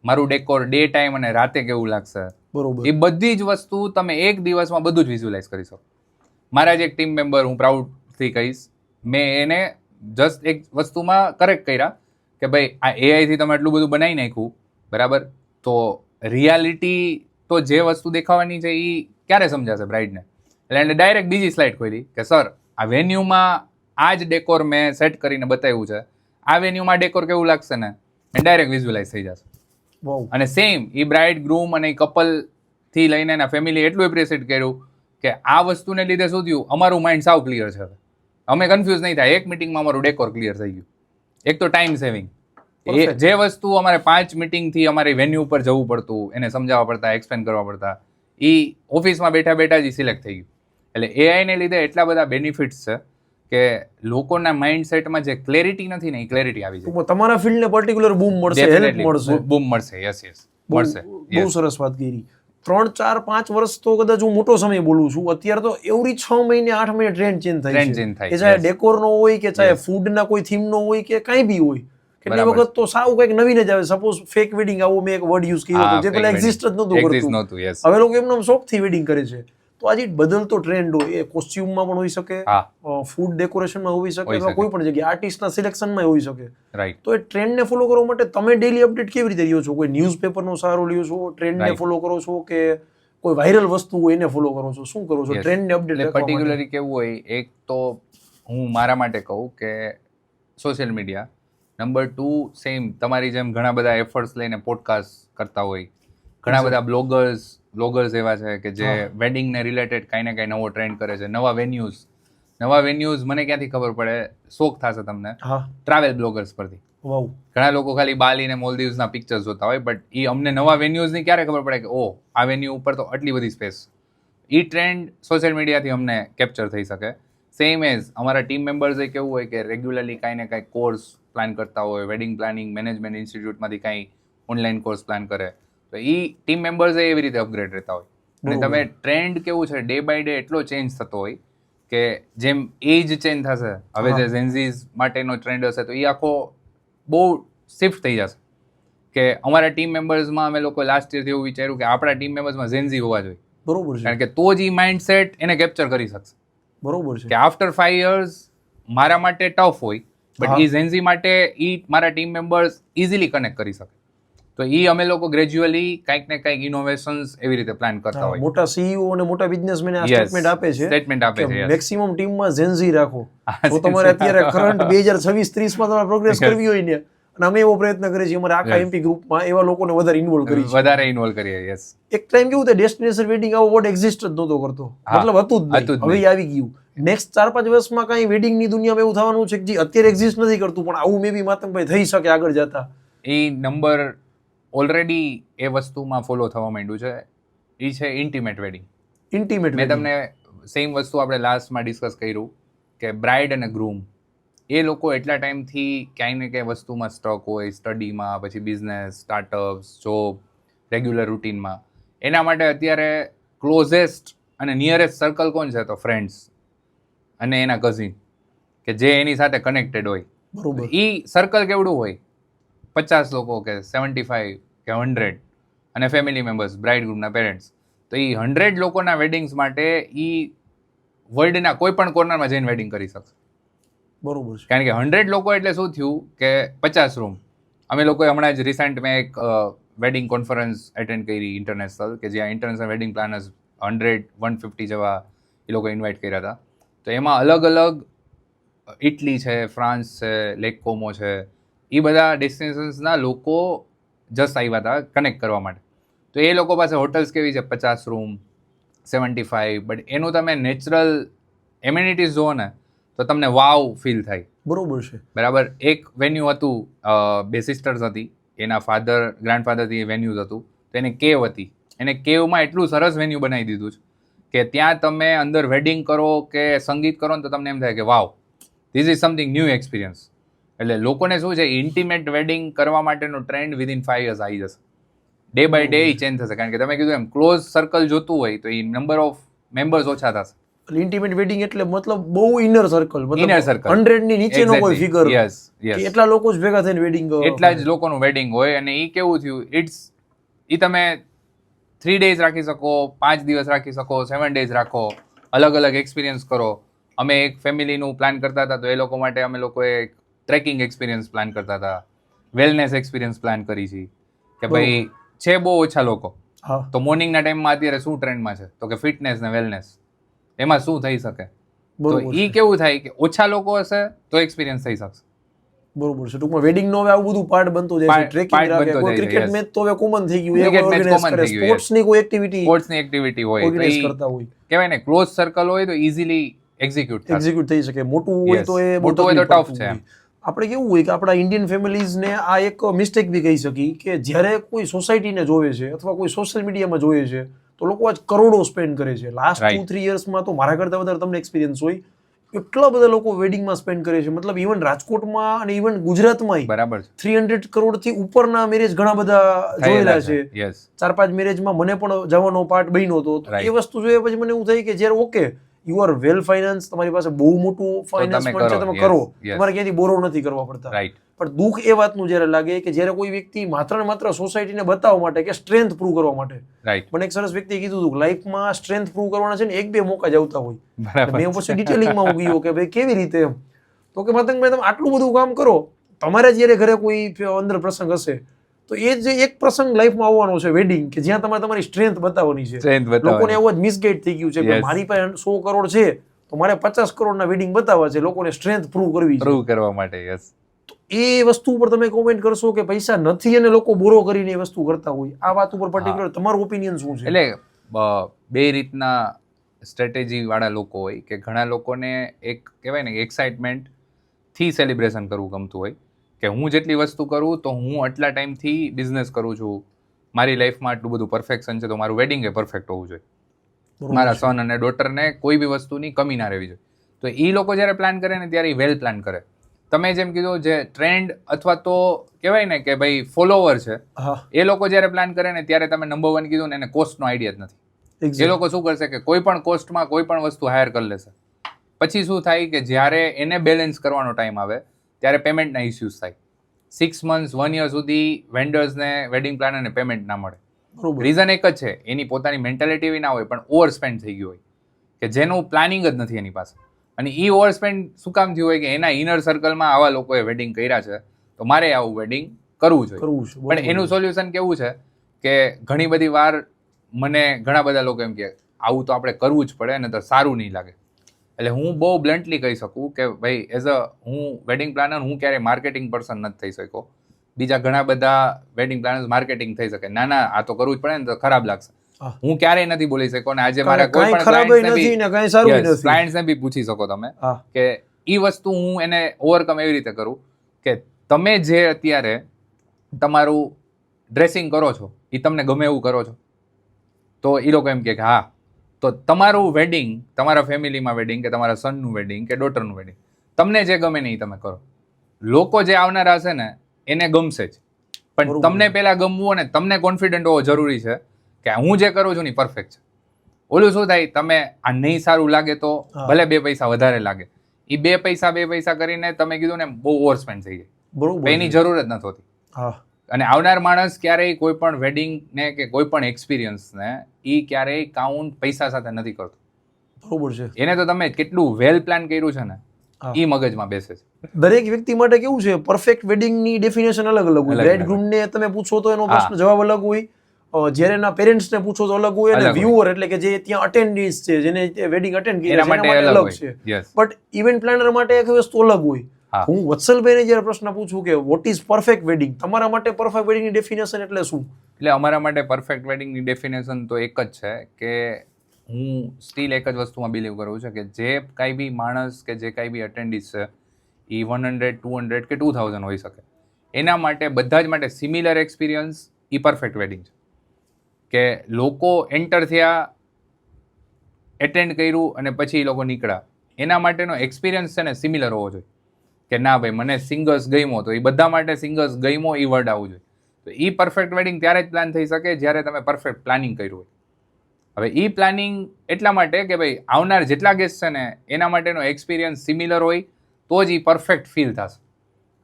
મારું ડેકોર ડે ટાઈમ અને રાતે કેવું લાગશે, બરોબર, એ બધી જ વસ્તુ તમે એક દિવસમાં બધું જ વિઝ્યુલાઇઝ કરી શકો. મારા જ એક ટીમ મેમ્બર, હું પ્રાઉડથી કહીશ, મેં એને જસ્ટ એક વસ્તુમાં કરેક્ટ કર્યા કે ભાઈ આ AI થી તમે એટલું બધું બનાવી નાખ્યું, બરાબર, તો રિયાલિટી તો જે વસ્તુ દેખાવાની છે એ ક્યારે સમજાશે બ્રાઇડને. એટલે એને ડાયરેક્ટ બીજી સ્લાઇડ ખોલી કે સર આ વેન્યુમાં આ જ ડેકોર મેં સેટ કરીને બતાવ્યું છે, આ વેન્યુમાં ડેકોર કેવું લાગશે ને, એ ડાયરેક્ટ વિઝ્યુલાઇઝ થઈ જશે. અને સેમ એ બ્રાઇડ ગ્રૂમ અને કપલ થી લઈને એના ફેમિલી એટલું એપ્રિશિએટ કર્યું કે આ વસ્તુને લીધે શું થયું, અમારું માઇન્ડ સાવ ક્લિયર છે, અમે કન્ફ્યુઝ નહીં થાય, એક મિટિંગમાં અમારું ડેકોર ક્લિયર થઈ ગયું. એક તો ટાઈમ સેવિંગ, જે વસ્તુ અમારે 5 મિટિંગથી અમારે વેન્યુ ઉપર જવું પડતું, એને સમજાવવા પડતા, એક્સપ્લેન કરવા પડતા, એ ઓફિસમાં બેઠા જ સિલેક્ટ થઈ ગયું. એટલે AI ને લીધે એટલા બધા બેનિફિટ્સ છે કે લોકોના માઇન્ડસેટમાં જે ક્લેરિટી નથી ને એ ક્લેરિટી આવી જાય. તમારા ફિલ્ડને પર્ટિક્યુલર બૂમ મળશે, હેલ્પ મળશે, બૂમ મળશે. યસ મળશે. બહુ સરસ વાત કરી. 3, 4, 5 વર્ષ તો કદાચ હું મોટો સમય બોલું છું, અત્યારે તો એવરી 6 મહિને 8 મહિને ટ્રેન્ડ ચેન્જ થાય છે, ચાહે ડેકોરનો હોય કે ચાહે ફૂડના કોઈ થીમનો હોય કે કાંઈ બી હોય, કેટલી વખત તો સાવ કંઈક નવીન જ આવે. સપોઝ ફેક વેડિંગ, આવો મેં એક વર્ડ યુઝ કર્યો હતો જે પેલા એક્ઝિસ્ટ જ નહોતું કરતું. હવે લોકો એમને શોખથી વેડિંગ કરે છે. તો આજે બદલતો ટ્રેન્ડ હોય, એ કોસ્ચ્યુમમાં પણ હોઈ શકે, ફૂડ ડેકોરેશનમાં હોઈ શકે, અથવા કોઈ પણ જગ્યાએ આર્ટિસ્ટના સિલેક્શનમાં હોઈ શકે. તો એ ટ્રેન્ડને ફોલો કરવા માટે તમે ડેલી અપડેટ કેવી રીતે રહ્યો છો? કોઈ ન્યૂઝપેપરનો સહારો લ્યો છો, ટ્રેન્ડને ફોલો કરો છો, કે કોઈ વાયરલ વસ્તુ હોય એને ફોલો કરો છો? શું કરો છો ટ્રેન્ડને અપડેટ કરવા માટે? પર્ટિક્યુલરલી કેવું હોય, એક તો હું મારા માટે કહું કે સોશિયલ મીડિયા. નંબર 2, સેમ તમારી જેમ ઘણા બધા એફર્ટ્સ લઈને પોડકાસ્ટ કરતા હોય, ઘણા બધા બ્લોગર્સ એવા છે કે જે વેડિંગને રિલેટેડ કાંઈ ને કાંઈ નવો ટ્રેન્ડ કરે છે. નવા વેન્યુઝ મને ક્યાંથી ખબર પડે? શોખ થશે તમને, ટ્રાવેલ બ્લોગર્સ પરથી. ઘણા લોકો ખાલી બાલી ને મોલ્દીવ્સના પિક્ચર્સ જોતા હોય, બટ એ અમને નવા વેન્યુઝની ક્યારે ખબર પડે કે આ વેન્યુ ઉપર તો આટલી બધી સ્પેસ. એ ટ્રેન્ડ સોશિયલ મીડિયાથી અમને કેપ્ચર થઈ શકે. સેમ એઝ અમારા ટીમ મેમ્બર્સે કેવું હોય કે રેગ્યુલરલી કાંઈ ને કાંઈ કોર્સ પ્લાન કરતા હોય, વેડિંગ પ્લાનિંગ મેનેજમેન્ટ ઇન્સ્ટિટ્યૂટમાંથી કાંઈ ઓનલાઈન કોર્સ પ્લાન કરે, તો એ ટીમ મેમ્બર્સ એવી રીતે અપગ્રેડ રહેતા હોય. અને તમે ટ્રેન્ડ કેવું છે, ડે બાય ડે એટલો ચેન્જ થતો હોય કે જેમ એજ ચેન્જ થશે, હવે જે ઝેન્ઝીઝ માટેનો ટ્રેન્ડ હશે તો એ આખો બહુ શિફ્ટ થઈ જશે. કે અમારા ટીમ મેમ્બર્સમાં અમે લોકો લાસ્ટ યરથી એવું વિચાર્યું કે આપણા ટીમ મેમ્બર્સમાં ઝેન્ઝી હોવા જોઈએ. બરોબર છે. કારણ કે તો જ એ માઇન્ડસેટ એને કેપ્ચર કરી શકશે. બરોબર છે. કે આફ્ટર 5 years મારા માટે ટફ હોય, બટ એ ઝેન્ઝી માટે એ મારા ટીમ મેમ્બર્સ ઇઝીલી કનેક્ટ કરી શકે. તો એ અમે લોકો ગ્રેજ્યુઅલી કંઈક ને કંઈક ઇનોવેશન્સ એવી રીતે પ્લાન કરતા હોય. મોટા સીઈઓ અને મોટા બિઝનેસમેન આ સ્ટેટમેન્ટ આપે છે મેક્સિમમ ટીમમાં ઝેન્ઝી રાખો. તો તમારે અત્યારે કરંટ 2026-30 માં તમારે પ્રોગ્રેસ કરવી હોય ને, અને અમે એવો પ્રયત્ન કરીએ છીએ અમારા આખા એમપી ગ્રુપમાં એવા લોકોને વધારે ઇન્વોલ્વ કરીએ. યસ. એક ટાઈમ કેવું થાય, ડેસ્ટિનેશન વેડિંગ આવો વર્ડ એક્ઝિસ્ટ જ નહોતો કરતો, મતલબ હતું જ નહીં, હવે આવી ગયું. નેક્સ્ટ 4-5 વર્ષમાં કઈ વેડિંગની દુનિયામાં એવું થવાનું છે કે જે અત્યારે એક્ઝિસ્ટ નથી કરતું, પણ આવું મે બી માતમભાઈ થઈ શકે આગળ જતા. એ નંબર ઓલરેડી એ વસ્તુમાં ફોલો થવા માંડ્યું છે. એ છે ઇન્ટિમેટ વેડિંગ. મેં તમને સેમ વસ્તુ આપણે લાસ્ટમાં ડિસ્કસ કર્યું કે બ્રાઇડ અને ગ્રૂમ એ લોકો એટલા ટાઈમથી ક્યાંય ને ક્યાંય વસ્તુમાં સ્ટક હોય, સ્ટડીમાં, પછી બિઝનેસ, સ્ટાર્ટઅપ્સ, જોબ, રેગ્યુલર રૂટીનમાં. એના માટે અત્યારે ક્લોઝેસ્ટ અને નિયરેસ્ટ સર્કલ કોણ છે? તો ફ્રેન્ડ્સ અને એના કઝિન, કે જે એની સાથે કનેક્ટેડ હોય. બરોબર. એ સર્કલ કેવડું હોય? 50 લોકો કે 75 કે 100, અને ફેમિલી મેમ્બર્સ, બ્રાઇડ ગ્રુમના પેરેન્ટ્સ. તો એ 100 લોકોના વેડિંગ્સ માટે એ વર્લ્ડના કોઈ પણ કોર્નરમાં જઈને વેડિંગ કરી શકશે. બરોબર છે. કારણ કે 100 લોકો એટલે શું થયું કે 50 રૂમ. અમે લોકોએ હમણાં જ રિસન્ટ મેં એક વેડિંગ કોન્ફરન્સ એટેન્ડ કરી ઇન્ટરનેશનલ, કે જ્યાં ઇન્ટરનેશનલ વેડિંગ પ્લાનર્સ 100-150 જેવા એ લોકો ઇન્વાઇટ કર્યા હતા. તો એમાં અલગ અલગ ઇટલી છે, ફ્રાન્સ છે, લેક કોમો છે, એ બધા ડેસ્ટિનેશન્સના લોકો જસ્ટ આવ્યા હતા કનેક્ટ કરવા માટે. તો એ લોકો પાસે હોટલ્સ કેવી છે? 50 રૂમ, 75, બટ એનું તમે નેચરલ એમ્યુનિટીઝ જુઓ ને તો તમને વાવ ફીલ થાય. બરોબર છે. બરાબર. એક વેન્યુ હતું, 2 સિસ્ટર્સ હતી, એના ગ્રાન્ડફાધરથી વેન્યુઝ હતું, તો એને કેવ હતી. એને કેવમાં એટલું સરસ વેન્યુ બનાવી દીધું છે કે ત્યાં તમે અંદર વેડિંગ કરો કે સંગીત કરો ને તો તમને એમ થાય કે wow, this is something new experience. એટલે લોકોને શું છે, ઇન્ટિમેટ વેડિંગ કરવા માટેનો ટ્રેન્ડ વિધિન 5 years આવી જશે. ડે બાય ડે ચેન્જ થશે. કારણ કે તમે કીધું એમ ક્લોઝ સર્કલ જોતું હોય તો એ નંબર ઓફ મેમ્બર્સ ઓછા થશે. ઇન્ટિમેટ વેડિંગ એટલે મતલબ બહુ ઇનર સર્કલ, ઇનર સર્કલ, 100 ની નીચેનો કોઈ ફિગર. યસ. એટલા લોકો જ ભેગા થઈને વેડિંગ, એટલા જ લોકોનું વેડિંગ હોય. અને એ કેવું થયું, એ તમે 3 days રાખી શકો, 5 દિવસ રાખી શકો, 7 days રાખો, અલગ અલગ એક્સપિરિયન્સ કરો. અમે એક ફેમિલીનું પ્લાન કરતા હતા, તો એ લોકો માટે અમે લોકોએ ટ્રેકિંગ એક્સપિરિયન્સ પ્લાન કરતા હતા, વેલનેસ એક્સપિરિયન્સ પ્લાન કરી છે. કે ભાઈ છે બહુ ઓછા લોકો, તો મોર્નિંગના ટાઈમમાં અત્યારે શું ટ્રેન્ડમાં છે? તો કે ફિટનેસ ને વેલનેસ. એમાં શું થઈ શકે? તો એ કેવું થાય કે ઓછા લોકો હશે તો એક્સપિરિયન્સ થઈ શકશે. બરોબર છે. ટૂંકમાં વેડિંગ નો હવે આવું બધું પાર્ટ બનતો જાય છે. ટ્રેકિંગ રાખે, કોઈ ક્રિકેટ મેચ તો હવે કોમન થઈ ગયું, ક્રિકેટ મેચ કોમન થઈ ગયું, સ્પોર્ટ્સની કોઈ એક્ટિવિટી હોય તો એ કરતા હોય, કહેવાય ને ક્લોઝ સર્કલ હોય તો ઇઝીલી એક્ઝિક્યુટ થઈ શકે. મોટું હોય તો એ મોટું હોય તો ટફ છે. આપણે કેવું હોય કે આપણા ઇન્ડિયન ફેમિલીઝને આ એક મિસ્ટેક બી કહી શકી કે જ્યારે કોઈ સોસાયટીને જોવે છે અથવા કોઈ સોશિયલ મીડિયામાં જોવે છે તો લોકો આજ કરોડો સ્પેન્ડ કરે છે. લાસ્ટ 2-3 yearsમાં તો મારા કરતાં વધારે તમને એક્સપિરિયન્સ હોય, એટલા બધા લોકો વેડિંગમાં સ્પેન્ડ કરે છે. મતલબ ઇવન રાજકોટમાં અને ઇવન ગુજરાતમાં બરાબર 300 કરોડથી ઉપરના મેરેજ ઘણા બધા જોયેલા છે. 4-5 મેરેજમાં મને પણ જવાનો પાર્ટ બન્યો હતો. એ વસ્તુ જોઈએ પછી મને એવું થાય કે જ્યારે okay you are well finance, તમારી પાસે બહુ મોટું ફાઇનાન્સ તમે છે, કરો. તમે Yes, કરો, yes. તમારે ક્યાંથી બોરો નથી કરવા પડતા. રાઈટ. પણ દુઃખ એ વાતનું જ્યારે લાગે કે જ્યારે કોઈ વ્યક્તિ માત્ર ને માત્ર સોસાયટીને બતાવવા માટે કે સ્ટ્રેન્થ પ્રૂવ કરવા માટે, રાઈટ. મને એક સરસ વ્યક્તિએ કીધું હતું કે લાઈફમાં સ્ટ્રેન્થ પ્રૂવ કરવાના છે ને 1-2 મોકા જ આવતા હોય. બરાબર. મેં પછી ડિટેલિંગમાં હું ગયો કે ભાઈ કેવી રીતે એમ, તો કે મતંગભાઈ તમે આટલું બધું કામ કરો, તમારે જ્યારે ઘરે કોઈ અંદર પ્રસંગ હશે તો એ જે એક પ્રસંગ લાઈફમાં આવવાનો છે વેડિંગ, કે જ્યાં તમારે તમારી સ્ટ્રેન્થ બતાવવાની છે. Strength બતાવવાની. લોકોને એવું જ મિસગાઈડ થઈ ગયું છે કે Yes. મારી પાસે 100 કરોડ છે તો મારે 50 કરોડના વેડિંગ બતાવવા છે, લોકોને સ્ટ્રેન્થ પ્રૂવ કરવી છે. પ્રૂવ કરવા માટે. યસ. એ વસ્તુ ઉપર તમે કોમેન્ટ કરશો કે પૈસા નથી અને લોકો બોરો કરીને એ વસ્તુ કરતા હોય, આ વાત ઉપર પર્ટિક્યુલર તમારું ઓપિનિયન શું છે? એટલે બે રીતના સ્ટ્રેટેજી વાળા લોકો હોય કે ઘણા લોકોને એક કહેવાય ને એક્સાઇટમેન્ટ થી સેલિબ્રેશન કરવું ગમતું હોય કે હું જેટલી વસ્તુ કરું તો હું આટલા ટાઈમથી બિઝનેસ કરું છું, મારી લાઈફમાં આટલું બધું પરફેક્શન છે તો મારું વેડિંગ એ પરફેક્ટ હોવું જોઈએ, મારા સન અને ડોટરને કોઈ બી વસ્તુની કમી ના રહેવી જોઈએ. તો એ લોકો જ્યારે પ્લાન કરે ને ત્યારે એ વેલ પ્લાન કરે. તમે જેમ કીધું જે ટ્રેન્ડ અથવા તો કહેવાય ને કે ભાઈ ફોલોવર છે, હા, એ લોકો જ્યારે પ્લાન કરે ને ત્યારે તમે નંબર 1 કીધું ને એને કોસ્ટનો આઈડિયા જ નથી. એ exactly. લોકો શું કરશે કે કોઈ પણ કોસ્ટમાં કોઈ પણ વસ્તુ હાયર કરી લેશે. પછી શું થાય કે જ્યારે એને બેલેન્સ કરવાનો ટાઈમ આવે ત્યારે પેમેન્ટના ઇસ્યુઝ થાય. 6 months 1 year સુધી વેન્ડર્સને વેડિંગ પ્લાનરને પેમેન્ટ ના મળે. બરોબર. રીઝન એક જ છે, એની પોતાની મેન્ટાલિટી એવી ના હોય પણ ઓવર સ્પેન્ડ થઈ ગયું હોય કે જેનું પ્લાનિંગ જ નથી એની પાસે. અને એ ઓવર સ્પેન્ડ શું કામ થયું હોય કે એના ઇનર સર્કલમાં આવા લોકોએ વેડિંગ કર્યા છે તો મારે આવું વેડિંગ કરવું જોઈએ. કરવું છે, પણ એનું સોલ્યુશન કેવું છે કે ઘણી બધી વાર મને ઘણા બધા લોકો એમ કે આવું તો આપણે કરવું જ પડે ને તો સારું નહીં લાગે. એટલે હું બહુ બ્લન્ટલી કહી શકું કે ભાઈ એઝ અ હું વેડિંગ પ્લાનર હું ક્યારેય માર્કેટિંગ પર્સન નથી થઈ શક્યો. બીજા ઘણા બધા વેડિંગ પ્લાનર્સ માર્કેટિંગ થઈ શકે, ના ના આ તો કરવું જ પડે ને તો ખરાબ લાગશે, હા. હું ક્યારેય નથી બોલી શક્યો. અને આજે મારા કોઈ કાંઈ પણ ખરાબ નથી ને કાંઈ સારું નથી. ક્લાયન્ટ્સને બી પૂછી શકો તમે હા, કે એ વસ્તુ હું એને ઓવરકમ એવી રીતે કરું કે તમે જે અત્યારે તમારું ડ્રેસિંગ કરો છો એ તમને ગમે એવું કરો છો તો એ લોકો એમ કે હા તો તમારું વેડિંગ, તમારા ફેમિલીમાં વેડિંગ કે તમારા સનનું વેડિંગ કે ડોટરનું વેડિંગ તમને જે ગમે ને એ તમે કરો. લોકો જે આવનારા હશે ને એને ગમશે જ, પણ બરોબર. તમને પહેલા ગમવું અને તમને કોન્ફિડન્ટ હોવો જરૂરી છે કે હું જે કરું છું ને પરફેક્ટ છે. ઓલું શું થાય, તમે આ નહીં સારું લાગે તો હા. ભલે 2 પૈસા વધારે લાગે, એ 2 પૈસા કરીને તમે કીધું ને બહુ ઓવર સ્પેન્ડ થઈ જાય, બરોબર. એની જરૂર જ નથી હોતી. હા, અને આવનાર માણસ ક્યારેય કોઈ પણ વેડિંગને કે કોઈ પણ એક્સપિરિયન્સને એ ક્યારેય કાઉન્ટ પૈસા સાથે નથી કરતો. બરોબર છે. એને તો તમે કેટલું વેલ પ્લાન કર્યું છે ને હા. એ મગજમાં બેસે છે. દરેક વ્યક્તિ માટે કેવું છે, પરફેક્ટ વેડિંગની ડેફિનેશન અલગ અલગ હોય. અલગ બ્રાઇડ અલગ. ગ્રૂમને તમે પૂછો તો એનો હા. પ્રશ્ન જવાબ અલગ હોય, જ્યારે એના પેરેન્ટ્સને પૂછો તો અલગ હોય, અલગ અને હોય. વ્યુઅર એટલે કે જે ત્યાં અટેન્ડીઝ છે, જેને વેડિંગ અટેન્ડ એના કર્યા છે, માટે એના માટે અલગ અલગ હોય. છે. યસ. બટ ઇવેન્ટ પ્લાનર માટે એક વસ્તુ અલગ હોય. હા. હું વત્સલભાઈને જ્યારે પ્રશ્ન પૂછું કે વોટ ઇઝ પરફેક્ટ વેડિંગ, તમારા માટે પરફેક્ટ વેડિંગની ડેફિનેશન એટલે શું? એટલે અમારા માટે પરફેક્ટ વેડિંગની ડેફિનેશન તો એક જ છે કે હું સ્ટીલ એક જ વસ્તુમાં બિલીવ કરું છું કે જે કાંઈ બી માણસ કે જે કાંઈ બી અટેન્ડીસ છે એ 100, 200 કે 2000 હોઈ શકે. એના માટે બધા જ માટે સિમિલર એક્સપિરિયન્સ એ પરફેક્ટ વેડિંગ છે. કે લોકો એન્ટર થયા, એટેન્ડ કર્યું અને પછી એ લોકો નીકળ્યા, એના માટેનો એક્સપિરિયન્સ છે ને સિમિલર હોવો જોઈએ. કે ના ભાઈ મને સિંગર્સ ગમ્યો તો એ બધા માટે સિંગર્સ ગમ્યો એ વર્ડ આવવું જોઈએ. તો એ પરફેક્ટ વેડિંગ ત્યારે જ પ્લાન થઈ શકે જ્યારે તમે પરફેક્ટ પ્લાનિંગ કર્યું હોય. હવે એ પ્લાનિંગ એટલા માટે કે ભાઈ આવનાર જેટલા ગેસ્ટ છે ને એના માટેનો એક્સપિરિયન્સ સિમિલર હોય તો જ એ પરફેક્ટ ફીલ થશે.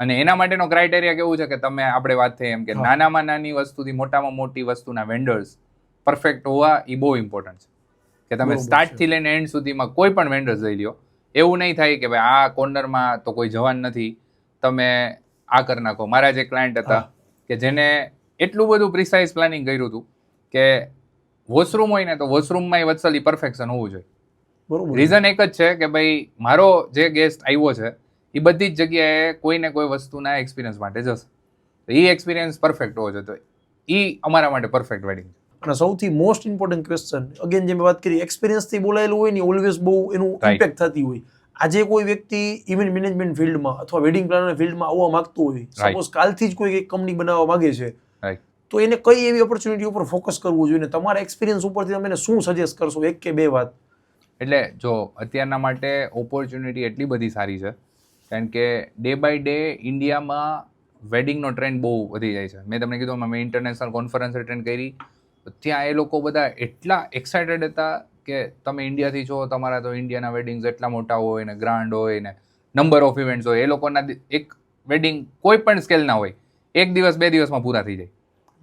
અને એના માટેનો ક્રાઇટેરિયા કેવું છે કે તમે આપણે વાત થઈ એમ કે હા. નાનામાં નાની વસ્તુથી મોટામાં મોટી વસ્તુના વેન્ડર્સ પરફેક્ટ હોવા એ બહુ ઇમ્પોર્ટન્ટ છે. કે તમે બરોબર સ્ટાર્ટથી લઈને એન્ડ સુધીમાં કોઈ પણ વેન્ડર્સ લઈ લ્યો, એવું નહીં થાય કે ભાઈ આ કોર્નરમાં તો કોઈ જવાન નથી, તમે આ કરી નાખો. મારા જે ક્લાયન્ટ હતા હા. કે જેને એટલું બધું પ્રિસાઇઝ પ્લાનિંગ કર્યું હતું કે વોશરૂમ હોય ને તો વોશરૂમમાં વત્સલી પરફેક્શન હોવું જોઈએ. બરોબર. રીઝન એક જ છે કે ભાઈ મારો જે ગેસ્ટ આવ્યો છે એ બધી જ જગ્યાએ કોઈ ને કોઈ વસ્તુના એક્સપિરિયન્સ માટે જશે, તો એ એક્સપિરિયન્સ પરફેક્ટ હોવો જોઈએ. તો એ અમારા માટે પરફેક્ટ વેડિંગ. અને સૌથી મોસ્ટ ઇમ્પોર્ટન્ટ ક્વેશ્ચન, અગેન જેમ વાત કરી, એક્સપિરિયન્સથી બોલાયેલું હોય ને ઓલવેઝ બહુ એનું Right. ઇમ્પેક્ટ થતી હોય. આજે કોઈ વ્યક્તિ ઇવેન્ટ મેનેજમેન્ટ ફિલ્ડમાં અથવા વેડિંગ પ્લાનર ફિલ્ડમાં આવવા માંગતું હોય, Right. સપોઝ કાલથી જ કોઈ એક કંપની બનાવવા માંગે છે, રાઈટ. તો એને કઈ એવી ઓપોર્ચ્યુનિટી ઉપર ફોકસ કરવું જોઈએ, ને તમારા એક્સપિરિયન્સ ઉપરથી તમે એને શું સજેસ્ટ કરશો, 1 કે 2 વાત? એટલે જો અત્યારના માટે ઓપોર્ચ્યુનિટી એટલી બધી સારી છે કારણ કે ડે બાય ડે ઇન્ડિયામાં વેડિંગનો ટ્રેન્ડ બહુ વધી જાય છે. મેં તમને કીધું મેં ઇન્ટરનેશનલ કોન્ફરન્સ અટેન્ડ કરી, તો ત્યાં એ લોકો બધા એટલા એક્સાઇટેડ હતા કે તમે ઇન્ડિયાથી છો, તમારા તો ઇન્ડિયાના વેડિંગ્સ એટલા મોટા હોય ને ગ્રાન્ડ હોય ને નંબર ઓફ ઇવેન્ટ્સ હોય, એ લોકોના એક વેડિંગ કોઈ પણ સ્કેલના હોય, 1 દિવસ 2 દિવસમાં પૂરા થઈ જાય.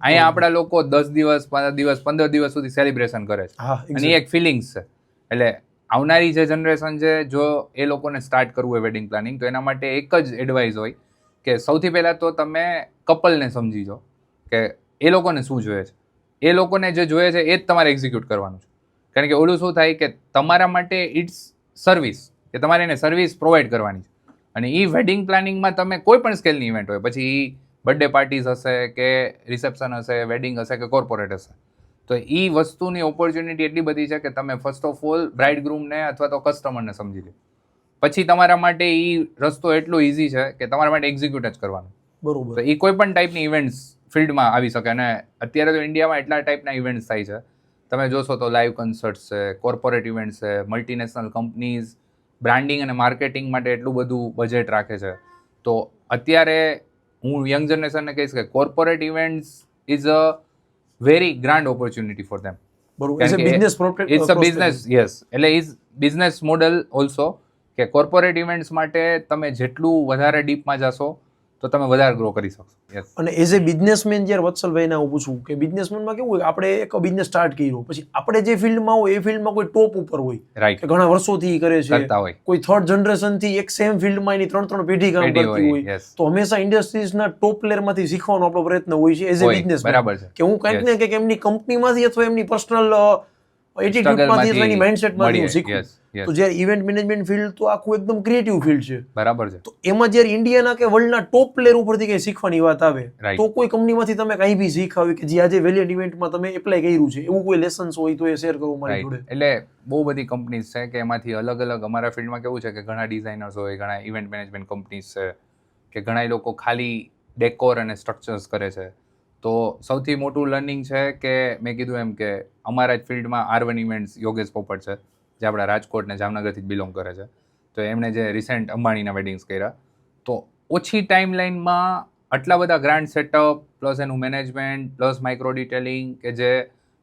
અહીંયા આપણા લોકો 10 દિવસ 15 દિવસ 15 દિવસ સુધી સેલિબ્રેશન કરે છે, હા અને એ એક ફિલિંગ્સ છે. એટલે આવનારી જે જનરેશન છે, જો એ લોકોને સ્ટાર્ટ કરવું હોય વેડિંગ પ્લાનિંગ, તો એના માટે એક જ એડવાઇસ હોય કે સૌથી પહેલાં તો તમે કપલને સમજી જાઓ કે એ લોકોને શું જોઈએ છે. એ લોકોને જે જોઈએ છે એ જ તમારે એક્ઝિક્યુટ કરવાનું છે. કારણ કે ઓલું શું થાય કે તમારા માટે ઇટ્સ સર્વિસ, કે તમારે એને સર્વિસ પ્રોવાઈડ કરવાની છે. અને એ વેડિંગ પ્લાનિંગમાં તમે કોઈ પણ સ્કેલની ઇવેન્ટ હોય, પછી એ બર્થડે પાર્ટીઝ હશે કે રિસેપ્શન હશે, વેડિંગ હશે કે કોર્પોરેટ હશે, તો એ વસ્તુની ઓપોર્ચ્યુનિટી એટલી બધી છે કે તમે ફર્સ્ટ ઓફ ઓલ બ્રાઇડ ગ્રૂમને અથવા તો કસ્ટમરને સમજી લો. પછી તમારા માટે એ રસ્તો એટલો ઇઝી છે કે તમારા માટે એક્ઝિક્યુટ જ કરવાનું. બરોબર. તો એ કોઈ પણ ટાઈપની ઇવેન્ટ્સ ફિલ્ડમાં આવી શકે. અને અત્યારે તો ઇન્ડિયામાં એટલા ટાઈપના ઇવેન્ટ્સ થાય છે, તમે જોશો તો લાઈવ કન્સર્ટ્સ છે, કોર્પોરેટ ઇવેન્ટ્સ છે, મલ્ટીનેશનલ કંપનીઝ બ્રાન્ડિંગ અને માર્કેટિંગ માટે એટલું બધું બજેટ રાખે છે. તો અત્યારે હું યંગ જનરેશનને કહીશ કે corporate events is a very grand opportunity for them. બરોબર. It's a business it's a business, yes. એટલે ઇઝ બિઝનેસ મોડલ ઓલ્સો, કે કોર્પોરેટ ઇવેન્ટ્સ માટે તમે જેટલું વધારે ડીપમાં જશો તો તમે વધારે ગ્રો કરી શકશો. યસ. અને એઝ એ બિઝનેસમેન જ્યારે વત્સલભાઈને હું પૂછું કે બિઝનેસમેનમાં કેવું હોય, આપણે એક બિઝનેસ સ્ટાર્ટ કર્યો, પછી આપણે જે ફિલ્ડમાં હોય એ ફિલ્ડમાં કોઈ ટોપ ઉપર હોય, રાઈટ, કે ઘણા વર્ષોથી ઈ કરે છે, કરતા હોય, કોઈ થર્ડ જનરેશનથી એક સેમ ફિલ્ડમાં એની 3 પેઢી કામ પેઢી કરતી હોય, યસ, તો હંમેશા ઇન્ડસ્ટ્રીઝના ટોપ પ્લેયરમાંથી શીખવાનો આપણો પ્રયત્ન હોય છે એઝ એ હોય, બિઝનેસમેન, બરાબર છે. કે હું કંઈક ને કંઈક એમની કંપનીમાંથી અથવા એમની પર્સનલ એટીટ્યુડમાંથી અથવા એની માઇન્ડસેટમાંથી હું શીખું. યસ, યસ, તો જ્યારે ઇવેન્ટ મેનેજમેન્ટ ફિલ્ડ તો આખું એકદમ ક્રિએટિવ ફિલ્ડ છે, બરાબર છે. તો એમાં જ્યારે ઇન્ડિયાના કે વર્લ્ડના ટોપ પ્લેયર ઉપરથી કંઈ શીખવાની વાત આવે, Right. તો કોઈ કંપનીમાંથી તમે કંઈ બી શીખાવ્યું કે જે આજે વેલિયન્ટ ઇવેન્ટમાં તમે એપ્લાય કર્યું છે, એવું કોઈ લેસન્સ હોય તો એ શેર કરો મારી રાઈટ. જોડે. એટલે બહુ બધી કંપનીઝ છે કે એમાંથી અલગ અલગ, અમારા ફિલ્ડમાં કેવું છે કે ઘણા ડિઝાઇનર્સ હોય, ઘણા ઇવેન્ટ મેનેજમેન્ટ કંપનીઝ છે, કે ઘણા લોકો ખાલી ડેકોર અને સ્ટ્રક્ચર્સ કરે છે. તો સૌથી મોટું લર્નિંગ છે કે મેં કીધું એમ કે અમારા જ ફિલ્ડમાં R1 ઇવેન્ટ્સ યોગેશ પોપટ છે, જે આપણા રાજકોટ ને જામનગરથી જ બિલોંગ કરે છે. તો એમણે જે રિસેન્ટ અંબાણીના વેડિંગ્સ કર્યા, તો ઓછી ટાઈમલાઇનમાં આટલા બધા ગ્રાન્ડ સેટઅપ પ્લસ એનું મેનેજમેન્ટ પ્લસ માઇક્રો ડિટેલિંગ, કે જે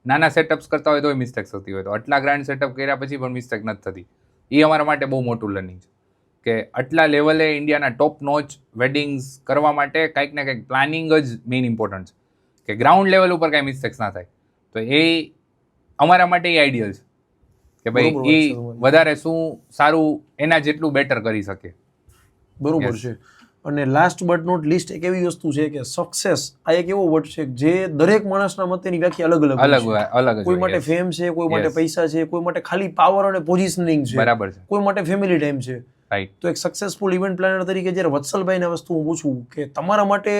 નાના સેટઅપ્સ કરતા હોય તોય મિસ્ટેક્સ થતી હોય, તો આટલા ગ્રાન્ડ સેટઅપ કર્યા પછી પણ મિસ્ટેક નથી થતી. એ અમારા માટે બહુ મોટું લર્નિંગ છે કે આટલા લેવલે ઇન્ડિયાના ટોપ નોચ વેડિંગ્સ કરવા માટે કંઈક ને કંઈક પ્લાનિંગ જ મેઇન ઇમ્પોર્ટન્ટ છે, કે ગ્રાઉન્ડ લેવલ ઉપર કાંઈ મિસ્ટેક્સ ના થાય. તો એ અમારા માટે એ આઈડિયલ છે કે બરોબર ભાઈ વાત એ છે તમારી. વધારે શું સારું એના જેટલું બેટર કરી શકે. બરોબર Yes. છે. અને લાસ્ટ બટ નોટ લિસ્ટ એક એવી વસ્તુ છે કે સક્સેસ આ એક એવો વર્ડ છે કે જે દરેક માણસના મતે એની વ્યાખ્યા અલગ અલગ અલગ હોય છે. અલગ જ કોઈ હોય, માટે yes. ફેમ છે, કોઈ માટે Yes. પૈસા છે, કોઈ માટે ખાલી પાવર અને પોઝિશનિંગ છે, બરાબર છે, કોઈ માટે ફેમિલી ટાઈમ છે. રાઈટ. તો એક સક્સેસફુલ ઇવેન્ટ પ્લાનર તરીકે જ્યારે વત્સલભાઈને આ વસ્તુ હું પૂછું કે તમારા માટે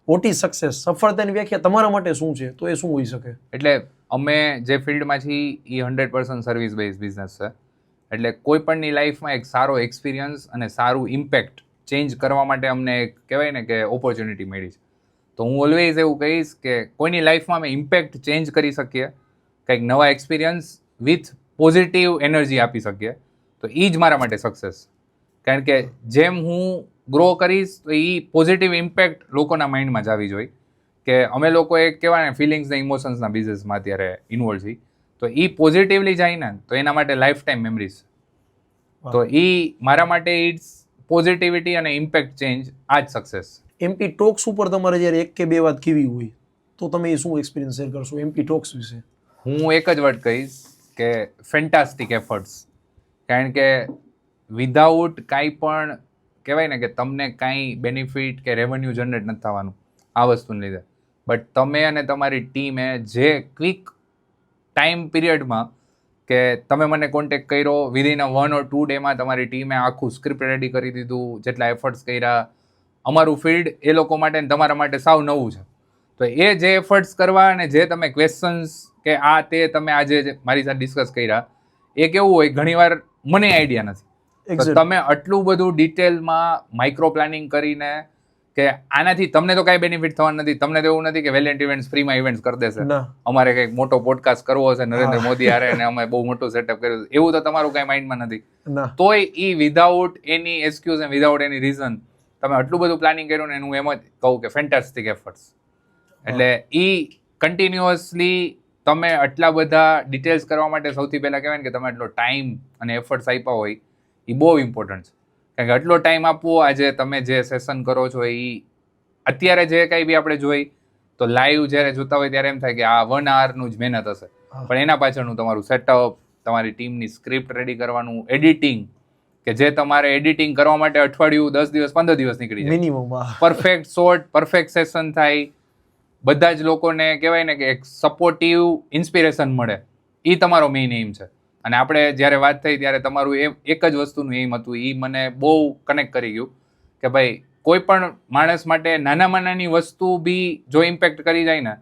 વોટ ઇઝ સક્સેસ, સફળતાની વ્યાખ્યા તમારા માટે શું છે, તો એ શું હોઈ શકે? એટલે અમે જે ફિલ્ડમાં છીએ એ 100% સર્વિસ બેઝ બિઝનેસ છે. એટલે કોઈ પણની લાઈફમાં એક સારો એક્સપિરિયન્સ અને સારું ઇમ્પેક્ટ ચેન્જ કરવા માટે અમને એક કહેવાય ને કે ઓપોર્ચ્યુનિટી મળી છે. તો હું ઓલવેઝ એવું કહીશ કે કોઈની લાઈફમાં અમે ઇમ્પેક્ટ ચેન્જ કરી શકીએ, કંઈક નવા એક્સપિરિયન્સ વિથ પોઝિટિવ એનર્જી આપી શકીએ, તો એ જ મારા માટે સક્સેસ. કારણ કે જેમ હું ગ્રો કરીશ તો એ પોઝિટિવ ઇમ્પેક્ટ લોકોના માઇન્ડમાં જ આવી જોઈએ. કે અમે લોકો એક કહેવાય ને ફિલિંગ્સ ને ઇમોશન્સના બિઝનેસમાં અત્યારે ઇન્વોલ્વ છીએ, તો એ પોઝિટિવલી જાય ને તો એના માટે લાઈફ ટાઈમ મેમરીઝ. તો એ મારા માટે ઇટ્સ પોઝિટિવિટી અને ઇમ્પેક્ટ ચેન્જ, આ જ સક્સેસ. એમપી ટોક્સ ઉપર તમારે જ્યારે એક કે બે વાત કહેવી હોય તો તમે એ શું એક્સપિરિયન્સ શેર કરશો એમપી ટોક્સ વિશે? હું એક જ વર્ડ કહીશ કે ફેન્ટાસ્ટિક એફર્ટ્સ. કારણ કે વિધાઉટ કાંઈ પણ કહેવાય ને કે તમને કાંઈ બેનિફિટ કે રેવન્યુ જનરેટ નથી થવાનું આ વસ્તુને લીધે, બટ તમે અને તમારી ટીમે જે ક્વિક ટાઈમ પીરિયડમાં, કે તમે મને કોન્ટેક્ટ કર્યો, વિધિન અ 1 or 2 ડેમાં તમારી ટીમે આખું સ્ક્રિપ્ટ રેડી કરી દીધું, જેટલા એફર્ટ્સ કર્યા, અમારું ફિલ્ડ એ લોકો માટે ને તમારા માટે સાવ નવું છે. તો એ જે એફર્ટ્સ કરવા અને જે તમે ક્વેશ્ચન્સ કે આ તે તમે આજે જે મારી સાથે ડિસ્કસ કર્યા, એ કેવું હોય ઘણીવાર મને આઈડિયા નથી, તો Exactly. તમે આટલું બધું ડિટેલમાં માઇક્રો પ્લાનિંગ કરીને કે આનાથી તમને તો કાંઈ બેનિફિટ થવાનું નથી. તમને તો એવું નથી કે વેલિયન્ટ ઇવેન્ટ્સ ફ્રીમાં ઇવેન્ટ્સ કરી દેશે, ના. અમારે કંઈક મોટો પોડકાસ્ટ કરવો હશે નરેન્દ્ર હા. મોદી હારે અને અમે બહુ મોટું સેટઅપ કર્યું છે, એવું તો તમારું કાંઈ માઇન્ડમાં નથી. ના. તોય એ without any excuse and without any reason તમે આટલું બધું પ્લાનિંગ કર્યું ને હું એમ જ કહું કે ફેન્ટાસ્ટિક એફર્ટ્સ. એટલે એ કન્ટિન્યુઅસલી તમે આટલા બધા ડિટેલ્સ કરવા માટે સૌથી પહેલાં કહેવાય ને કે તમે એટલો ટાઈમ અને એફર્ટ્સ આપ્યા હોય એ બહુ ઇમ્પોર્ટન્ટ છે. કારણ કે આટલો ટાઈમ આપવો, આજે તમે જે સેશન કરો છો એ અત્યારે જે કંઈ બી આપણે જોઈ તો લાઈવ જ્યારે જોતા હોય ત્યારે એમ થાય કે આ 1 hourનું જ મહેનત હશે, પણ એના પાછળનું તમારું સેટઅપ, તમારી ટીમની સ્ક્રિપ્ટ રેડી કરવાનું, એડિટિંગ, કે જે તમારે એડિટિંગ કરવા માટે અઠવાડિયું, 10 દિવસ, 15 દિવસ નીકળી જાય. Minimum. Perfect shot, perfect session થાય, બધા જ લોકોને કહેવાય ને કે એક સપોર્ટિવ ઇન્સ્પિરેશન મળે, એ તમારો મેઇન એમ છે. અને આપણે જ્યારે વાત થઈ ત્યારે તમારું એક જ વસ્તુનું એમ હતું, એ મને બહુ કનેક્ટ કરી ગયું કે ભાઈ કોઈ પણ માણસ માટે નાનામાં નાની વસ્તુ બી જો ઇમ્પેક્ટ કરી જાય ને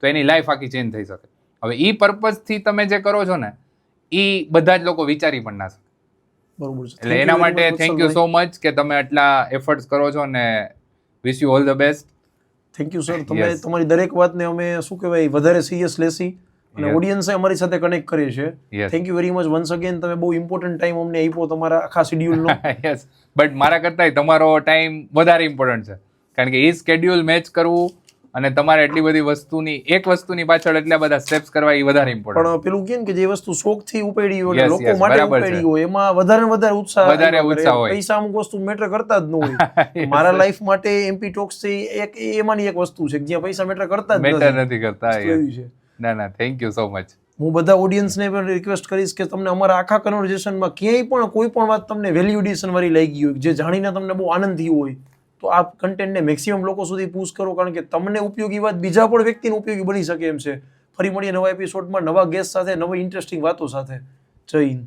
તો એની લાઈફ આખી ચેન્જ થઈ શકે. હવે એ પર્પઝથી તમે જે કરો છો ને એ બધા જ લોકો વિચારી પણ ના શકે. બરોબર છે. એટલે એના માટે થેન્ક યુ સો મચ કે તમે આટલા એફર્ટ્સ કરો છો ને wish you all the best. Thank you sir. તમે તમારી દરેક વાતને અમે શું કહેવાય વધારે સિરિયસ લેસી અને ઓડિયન્સે અમારી સાથે કનેક્ટ કરી છે. Thank you very much once again. તમે બહુ ઇમ્પોર્ટન્ટ ટાઈમ અમને આપ્યો તમારા આખા શેડ્યુલનો. યસ, બટ મારા કરતાંય તમારો ટાઈમ વધારે ઇમ્પોર્ટન્ટ છે, કારણ કે એ સ્કેડ્યુલ મેચ કરવું અને તમારે એટલી બધી એક વસ્તુની પાછળ એટલા બધા સ્ટેપ્સ કરવા એ વધારે ઇમ્પોર્ટન્ટ. પણ પેલું કેમ કે જે વસ્તુ શોખથી ઉપેડી હોય, Yes, લોકો yes, માટે બરાબર છે. ઉપેડી હોય, એમાં વધારે ને વધારે ઉત્સાહ હોય. પૈસા અમુક વસ્તુ મેટર કરતા જ ન હોય. મારા લાઈફ માટે એમપી ટોક્સ એમાંની એક વસ્તુ છે જ્યાં પૈસા મેટર કરતા જ મેટર નથી કરતા. એવી છે. ના, થેન્ક યુ સો મચ. હું બધા ઓડિયન્સને પણ રિક્વેસ્ટ કરીશ કે તમને અમારા આખા કન્વર્ઝેશનમાં ક્યાંય પણ કોઈ પણ વાત તમને વેલ્યુ એડિશન વાળી લાગી હોય, જે જાણીને તમને બહુ આનંદ થયો હોય, તો આ કન્ટેન્ટને મેક્સિમમ લોકો સુધી પુશ કરો, કારણ કે તમને ઉપયોગી વાત બીજા પણ વ્યક્તિને ઉપયોગી બની શકે એમ છે. ફરી મળીએ નવા એપિસોડમાં નવા ગેસ્ટ સાથે, નવી ઇન્ટરેસ્ટિંગ વાતો સાથે. જય હિન્દ.